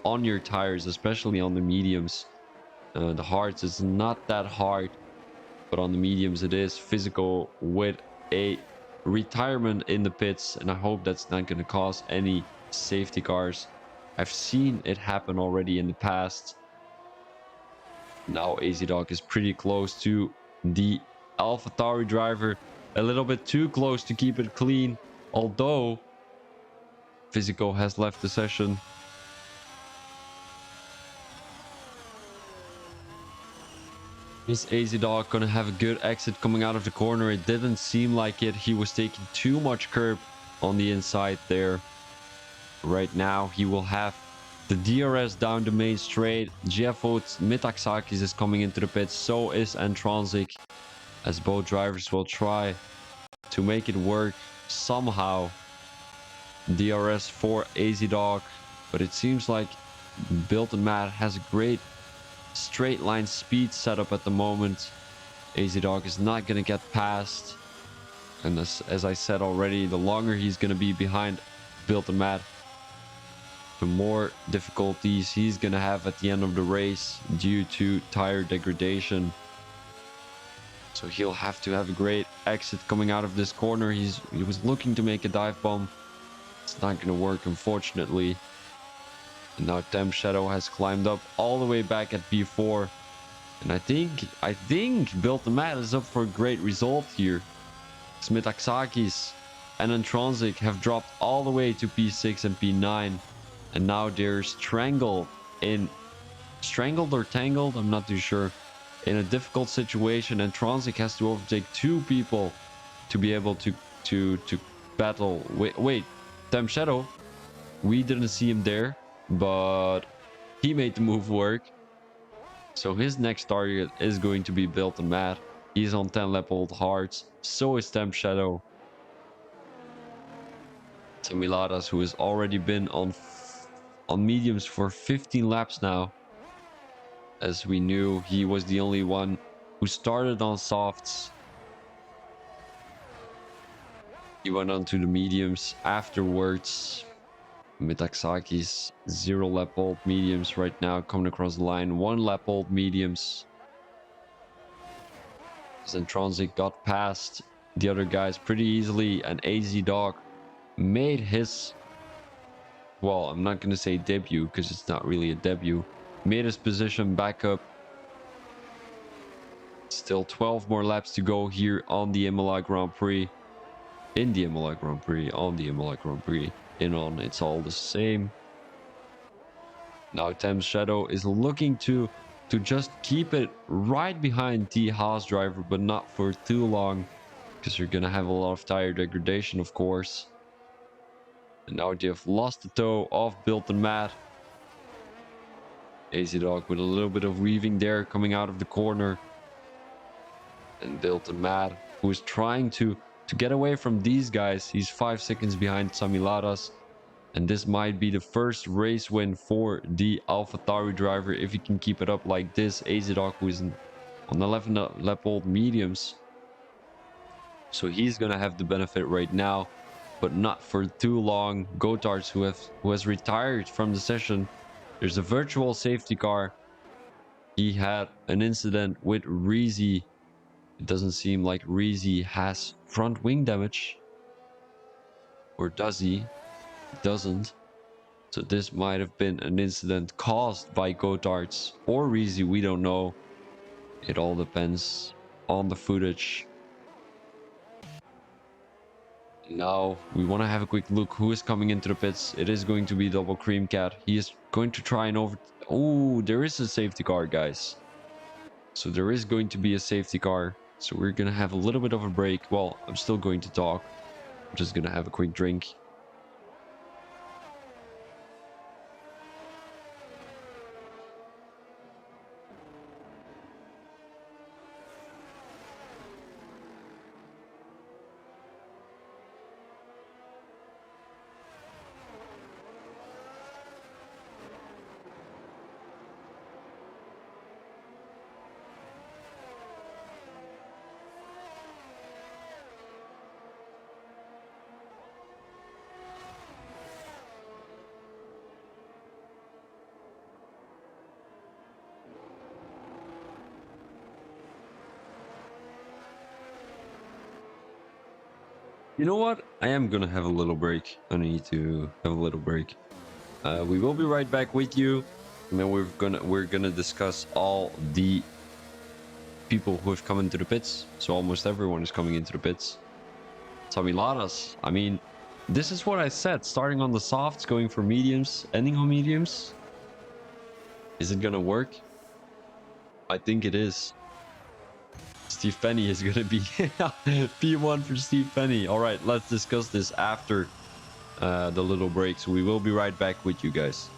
on your tires, especially on the mediums. The hards is not that hard, but on the mediums it is physical, with a retirement in the pits, and I hope that's not going to cause any safety cars. I've seen it happen already in the past. Now AZ Dog is pretty close to the AlphaTauri driver, a little bit too close to keep it clean, although Physico has left the session. Is AZ Dog gonna have a good exit coming out of the corner? It didn't seem like it. He was taking too much curb on the inside there. Right now he will have the DRS down the main straight. GFO Metaxakis is coming into the pits, so is Antronzik, as both drivers will try to make it work somehow. DRS for AZ Dog, but it seems like Built and Matt has a great straight line speed setup at the moment. AZ Dog is not going to get past, and as I said already, the longer he's going to be behind Built and Matt, the more difficulties he's going to have at the end of the race due to tire degradation. So he'll have to have a great exit coming out of this corner. He was looking to make a dive bomb. It's not going to work, unfortunately. And now Temp Shadow has climbed up all the way back at P4. And I think Built and Matt is up for a great result here. Smitaxakis and Antronzik have dropped all the way to P6 and P9. And now they're strangled or tangled, I'm not too sure, in a difficult situation. And Transic has to overtake 2 people to be able to battle. Wait, Temp Shadow, we didn't see him there, but he made the move work. So his next target is going to be Built and Matt. He's on 10 lap old hards, so is Temp Shadow. Temiladas, who has already been on mediums for 15 laps now. As we knew, he was the only one who started on softs. He went on to the mediums afterwards. Metaxakis 0 lap old mediums right now coming across the line. 1 lap old mediums. Zentronzik got past the other guys pretty easily, and AZ Dog made his, well, I'm not going to say debut because it's not really a debut, made his position back up. Still 12 more laps to go here on the Imola Grand Prix. In the Imola Grand Prix, on the Imola Grand Prix, it's all the same. Now Thames Shadow is looking to just keep it right behind the Haas driver, but not for too long, because you're gonna have a lot of tire degradation, of course. And now they have lost the toe of Built and Matt. AZ Dog with a little bit of weaving there coming out of the corner. And Built and Matt, who is trying to get away from these guys. He's 5 seconds behind Samilaras. And this might be the first race win for the AlphaTauri driver if he can keep it up like this. Azidok, who is on 11 lap old mediums. So he's going to have the benefit right now, but not for too long. Gotards, who has retired from the session. There's a virtual safety car. He had an incident with Reezy. It doesn't seem like Reezy has front wing damage. Or does he? He doesn't. So this might have been an incident caused by Gotards or Reezy, we don't know. It all depends on the footage. Now we want to have a quick look who is coming into the pits. It is going to be Double Cream Cat. He is going to try and Oh, there is a safety car, guys. So there is going to be a safety car. So we're going to have a little bit of a break. Well, I'm still going to talk. I'm just going to have a quick drink. You know what? I am gonna have a little break. I need to have a little break. We will be right back with you, and then we're gonna discuss all the people who have come into the pits. So almost everyone is coming into the pits. Samilaras. I mean, this is what I said. Starting on the softs, going for mediums, ending on mediums. Is it gonna work? I think it is. Steve Penny is gonna be P1 for Steve Penny. All right, let's discuss this after the little break. So we will be right back with you guys.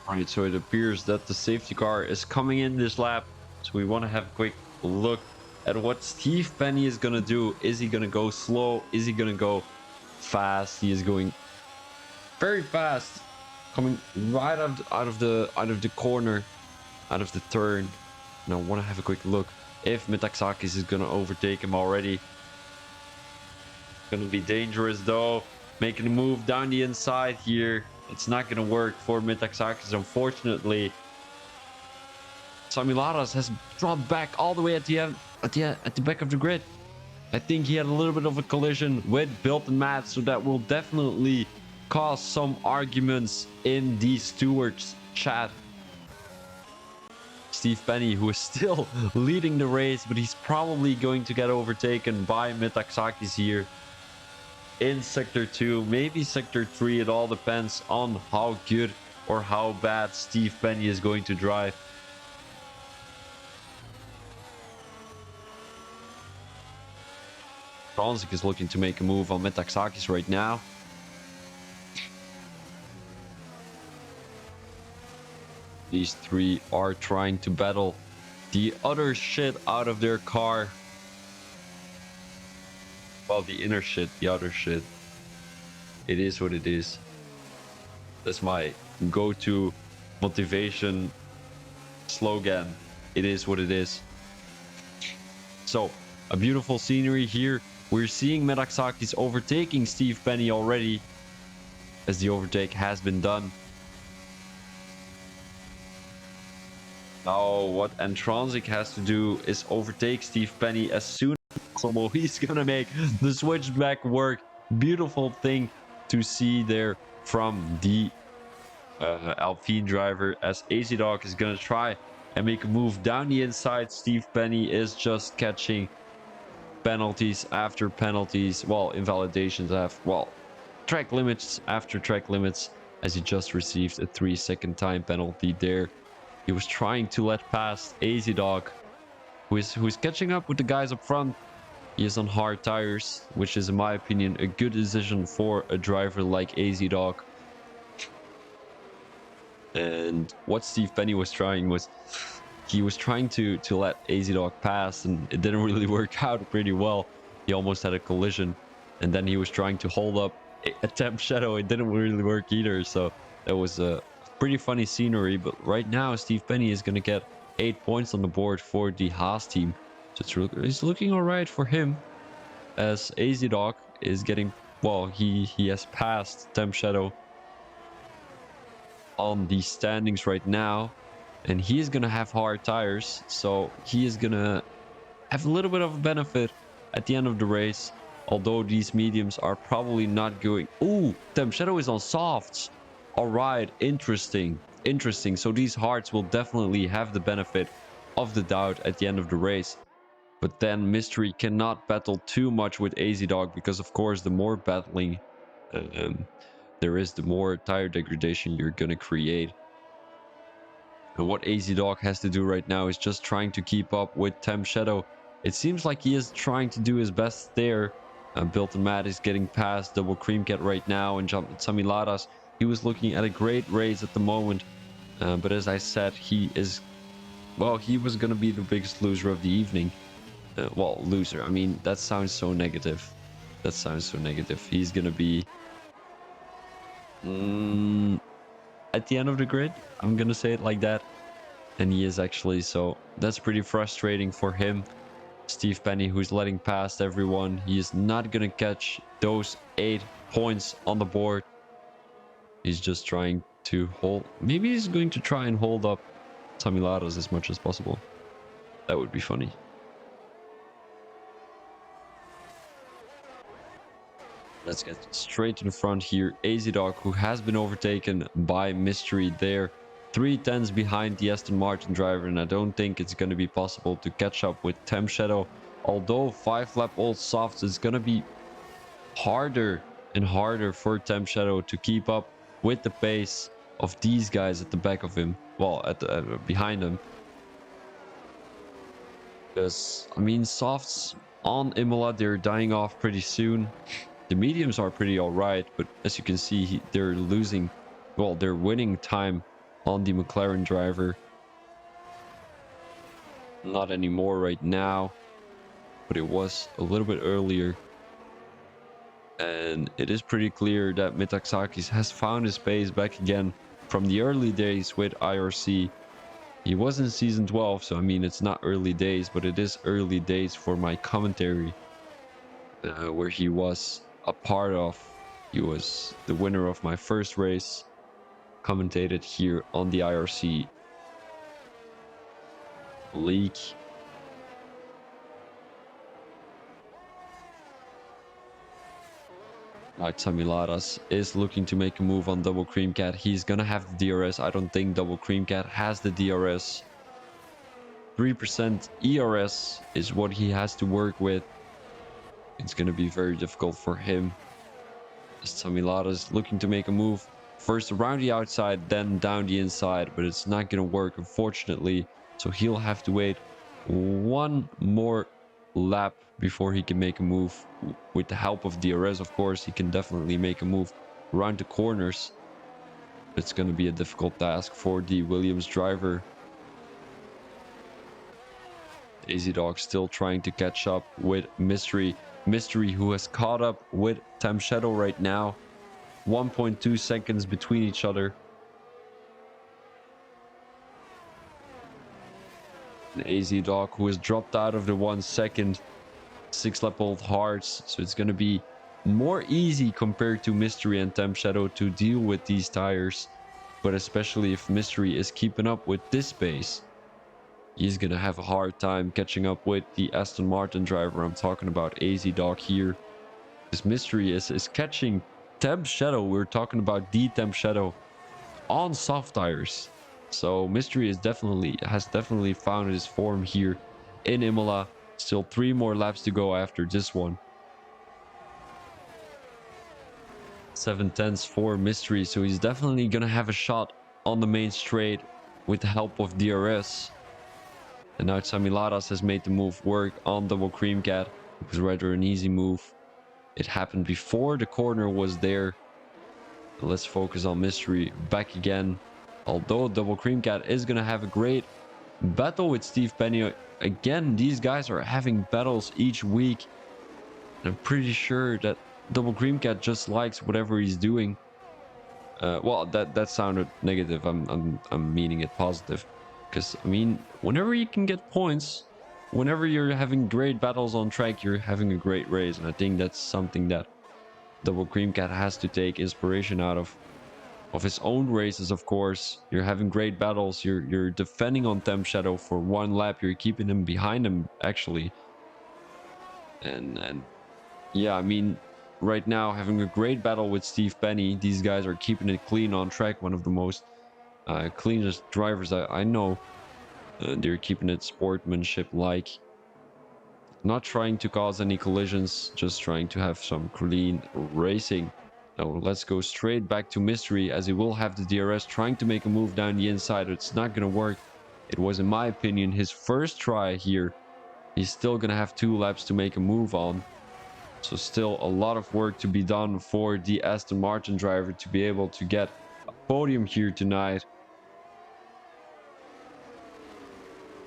All right, so it appears that the safety car is coming in this lap. So we want to have a quick look at what Steve Penny is going to do. Is he going to go slow? Is he going to go fast? He is going very fast, coming right out of the corner, out of the turn. And I want to have a quick look if Metaxakis is going to overtake him already. Going to be dangerous though. Making a move down the inside here. It's not going to work for Metaxakis, unfortunately. Samilaras has dropped back all the way at the end, at the back of the grid. I think he had a little bit of a collision with Built and Matt, so that will definitely cause some arguments in the stewards chat. Steve Penny, who is still leading the race, but he's probably going to get overtaken by Metaxakis here in Sector 2, maybe Sector 3. It all depends on how good or how bad Steve Penny is going to drive. Franzik is looking to make a move on Metaxakis right now. These three are trying to battle the other shit out of their car. Well, the inner shit, the outer shit. It is what it is. That's my go-to motivation slogan. It is what it is. So, a beautiful scenery here. We're seeing Metaxakis overtaking Steve Penny already, as the overtake has been done. Now, what Antransic has to do is overtake Steve Penny as soon as possible. He's gonna make the switchback work. Beautiful thing to see there from the Alpine driver, as AZ Dog is gonna try and make a move down the inside. Steve Penny is just catching penalties after penalties. Well, invalidations after, well, track limits after track limits, as he just received a 3-second time penalty there. He was trying to let past AZ Dog, who's catching up with the guys up front. He is on hard tires, which is, in my opinion, a good decision for a driver like AZ Dog. And what Steve Penny was trying was, he was trying to let AZ Dog pass, and it didn't really work out pretty well. He almost had a collision, and then he was trying to hold up a temp shadow. It didn't really work either, so that was a pretty funny scenery. But right now, Steve Penny is going to get 8 points on the board for the Haas team. So it's looking all right for him, as AZ Dog is getting, well, he has passed Temp Shadow on the standings right now, and he is going to have hard tires, so he is going to have a little bit of a benefit at the end of the race, although these mediums are probably not going. Ooh, Temp Shadow is on softs. All right, interesting. So these hards will definitely have the benefit of the doubt at the end of the race. But then Mystery cannot battle too much with AZ Dog, because of course the more battling there is, the more tire degradation you're gonna create. And what AZ Dog has to do right now is just trying to keep up with Temp Shadow. It seems like he is trying to do his best there. Built and Matt is getting past Double Cream Cat right now, and Samilaras, he was looking at a great race at the moment. But as I said, he is, well, he was gonna be the biggest loser of the evening. Well, loser, I mean, that sounds so negative. That sounds so negative. He's gonna be at the end of the grid, I'm gonna say it like that. And he is actually, so that's pretty frustrating for him. Steve Penny, who's letting past everyone, he is not gonna catch those 8 points on the board. He's just trying to hold, maybe he's going to try and hold up Samilaras as much as possible. That would be funny. Let's get straight to the front here. AZ Dog, who has been overtaken by Mystery there. 3 tenths behind the Aston Martin driver, and I don't think it's going to be possible to catch up with Temp Shadow. Although 5-lap old softs is going to be harder and harder for Temp Shadow to keep up with the pace of these guys at the back of him. Well, behind him. Because, I mean, softs on Imola, they're dying off pretty soon. The mediums are pretty alright, but as you can see, they're losing, well, they're winning time on the McLaren driver. Not anymore right now, but it was a little bit earlier. And it is pretty clear that Metaxakis has found his pace back again from the early days with IRC. He was in season 12, so I mean, it's not early days, but it is early days for my commentary, where he was a part of. He was the winner of my first race, commentated here on the IRC league. Tamilaras is looking to make a move on Double Cream Cat. He's gonna have the DRS. I don't think Double Cream Cat has the DRS. 3% ERS is what he has to work with. It's gonna be very difficult for him. As Tamilaras looking to make a move. First around the outside, then down the inside, but it's not gonna work, unfortunately. So he'll have to wait one more lap before he can make a move. With the help of DRS, of course, he can definitely make a move around the corners. It's going to be a difficult task for the Williams driver. AZ Dog still trying to catch up with Mystery. Mystery, who has caught up with Tam Shadow right now. 1.2 seconds between each other. And AZ Dog, who has dropped out of the 1 second. 6-lap-old hards, so it's going to be more easy compared to Mystery and Temp Shadow to deal with these tires, but especially if Mystery is keeping up with this pace, he's going to have a hard time catching up with the Aston Martin driver. I'm talking about AZ Dog here. This Mystery is catching Temp Shadow. We're talking about the Temp Shadow on soft tires, so Mystery has definitely found his form here in Imola. Still 3 more laps to go after this one. 7/10 for Mystery, so he's definitely gonna have a shot on the main straight with the help of DRS. And now Samilaras has made the move work on Double Cream Cat. It was rather an easy move. It happened before the corner was there. Let's focus on Mystery back again. Although Double Cream Cat is gonna have a great battle with Steve Penny. Again, these guys are having battles each week. I'm pretty sure that Double Cream Cat just likes whatever he's doing. Well, that sounded negative. I'm meaning it positive, because I mean, whenever you can get points, whenever you're having great battles on track, you're having a great race, and I think that's something that Double Cream Cat has to take inspiration out of his own races. Of course, you're having great battles. You're defending on Temp Shadow for 1 lap. You're keeping him behind him actually, and yeah, I mean, right now having a great battle with Steve Penny. These guys are keeping it clean on track. One of the most cleanest drivers I know. They're keeping it sportsmanship like. Not trying to cause any collisions, just trying to have some clean racing. Now let's go straight back to Mystery, as he will have the DRS, trying to make a move down the inside. It's not going to work. It was, in my opinion, his first try here. He's still going to have 2 laps to make a move on. So still a lot of work to be done for the Aston Martin driver to be able to get a podium here tonight.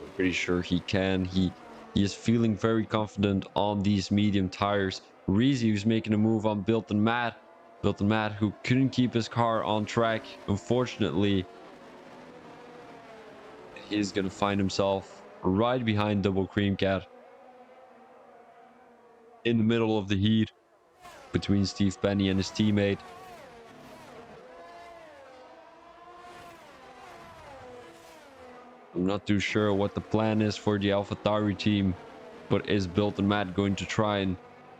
I'm pretty sure he can. He is feeling very confident on these medium tires. Reezy, who's making a move on Built and Matt. Built and Matt, who couldn't keep his car on track, unfortunately. He's going to find himself right behind Double Cream Cat. In the middle of the heat between Steve Penny and his teammate. I'm not too sure what the plan is for the AlphaTauri team, but is Built and Matt going to try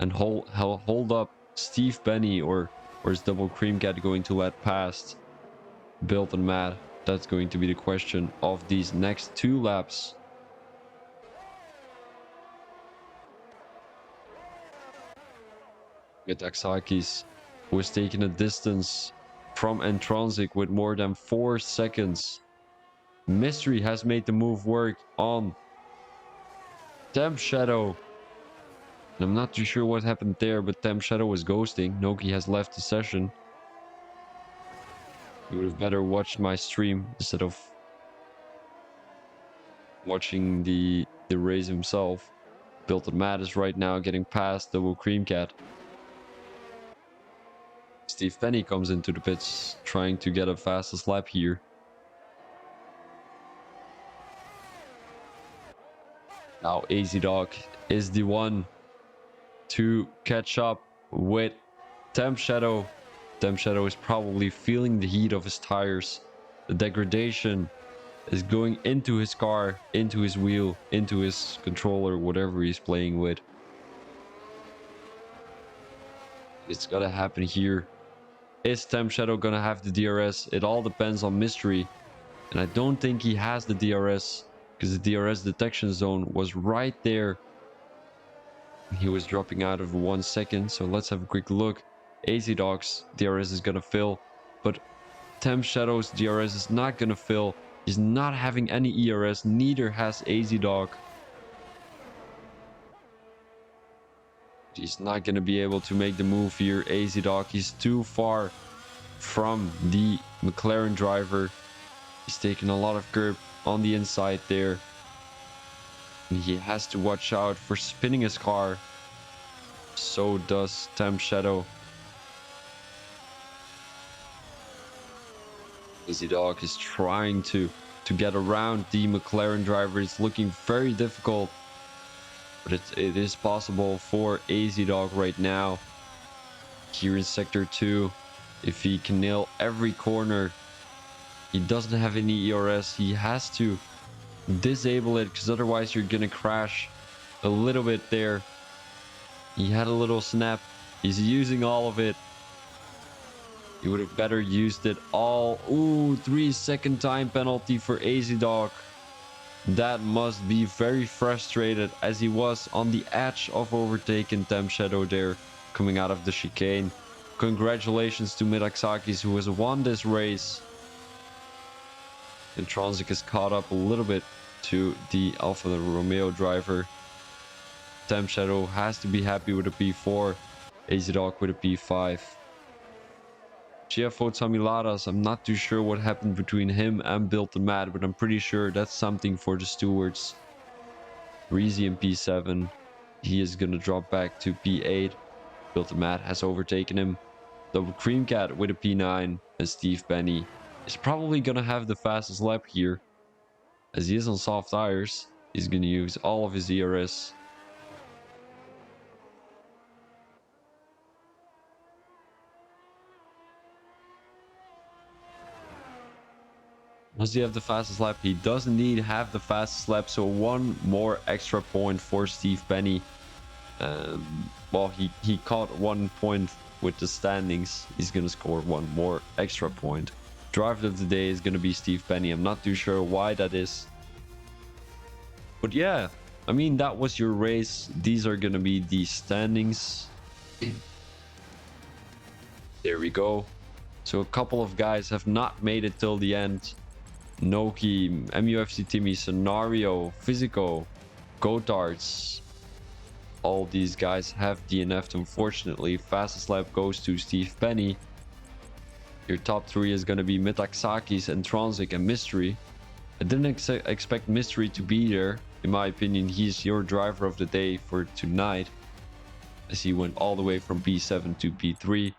and hold up Steve Penny, or is Double Cream Cat going to let past Built and Matt? That's going to be the question of these next 2 laps. Metaxakis was taking a distance from Entransic with more than 4 seconds. Mystery has made the move work on Temp Shadow. I'm not too sure what happened there, but Temp Shadow was ghosting. Noki has left the session. You would have better watched my stream instead of watching the race himself. Built Matt is right now getting past Double Cream Cat. Steve Penny comes into the pits trying to get a fastest lap here. Now AZ Dog is the one to catch up with Temp Shadow. Temp Shadow is probably feeling the heat of his tires. The degradation is going into his car, into his wheel, into his controller, whatever he's playing with. It's gotta happen here. Is Temp Shadow gonna have the DRS? It all depends on Mystery. And I don't think he has the DRS because the DRS detection zone was right there. He was dropping out of 1 second. So let's have a quick look. AZ Dog's DRS is gonna fill, but Temp Shadow's DRS is not gonna fill. He's not having any ERS. Neither has AZ Dog. He's not gonna be able to make the move here. AZ Dog, he's too far from the McLaren driver. He's taking a lot of grip on the inside there. And he has to watch out for spinning his car. So does Temp Shadow. AZ Dog is trying to get around the McLaren driver. It's looking very difficult. But it is possible for AZ Dog right now. Here in Sector 2. If he can nail every corner. He doesn't have any ERS. He has to disable it because otherwise you're gonna crash a little bit there. He had a little snap. He's using all of it. He would have better used it all. Ooh, 3-second time penalty for AZ Dog. That must be very frustrated as he was on the edge of overtaking Temp Shadow there coming out of the chicane. Congratulations to Mitaxakis who has won this race. And Tronzik is caught up a little bit to the Alfa Romeo driver. Temp Shadow has to be happy with a P4. AZ Dog with a P5. GFO Tamiladas, I'm not too sure what happened between him and Built the Mad, but I'm pretty sure that's something for the stewards. Reezy in P7. He is going to drop back to P8. Built the Mad has overtaken him. Double Cream Cat with a P9. And Steve Benny is probably going to have the fastest lap here. As he is on soft tires, he's going to use all of his ERS. Does he have the fastest lap? He does indeed have the fastest lap. So one more extra point for Steve Benny. Well, he caught 1 point with the standings. He's going to score one more extra point. Driver of the day is going to be Steve Benny. I'm not too sure why that is. But yeah, I mean, that was your race. These are going to be the standings. There we go. So a couple of guys have not made it till the end. Noki, MUFC Timmy, Scenario, Physico, Gotards. All these guys have DNF'd, unfortunately. Fastest lap goes to Steve Penny. Your top three is going to be Mitaxakis and Tronzik and Mystery. I didn't expect Mystery to be there. In my opinion, he's your driver of the day for tonight, as he went all the way from P7 to P3.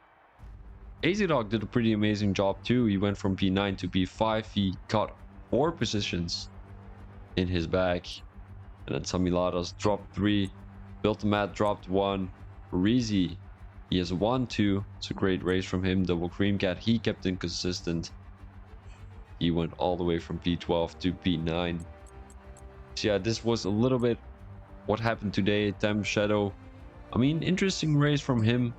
AZ Dog did a pretty amazing job too. He went from P9 to P5. He got 4 positions in his bag. And then Samiladas dropped 3. Built the Mat dropped 1. Reezy, he has 1, 2. It's a great race from him. Double Cream Cat, he kept inconsistent. He went all the way from P12 to P9. So yeah, this was a little bit what happened today. Temp Shadow, I mean, interesting race from him.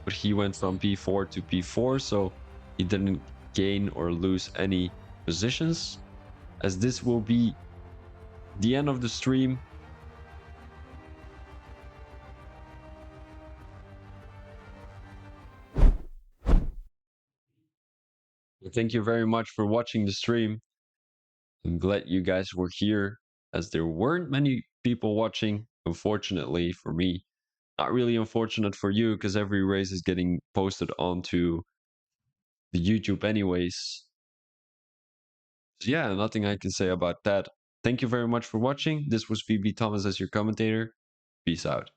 But he went from P4 to P4, so he didn't gain or lose any positions. As this will be the end of the stream. Thank you very much for watching the stream. I'm glad you guys were here, as there weren't many people watching, unfortunately for me. Not really unfortunate for you, because every race is getting posted onto the YouTube anyways. Yeah, nothing I can say about that. Thank you very much for watching. This was VB Thomas as your commentator. Peace out.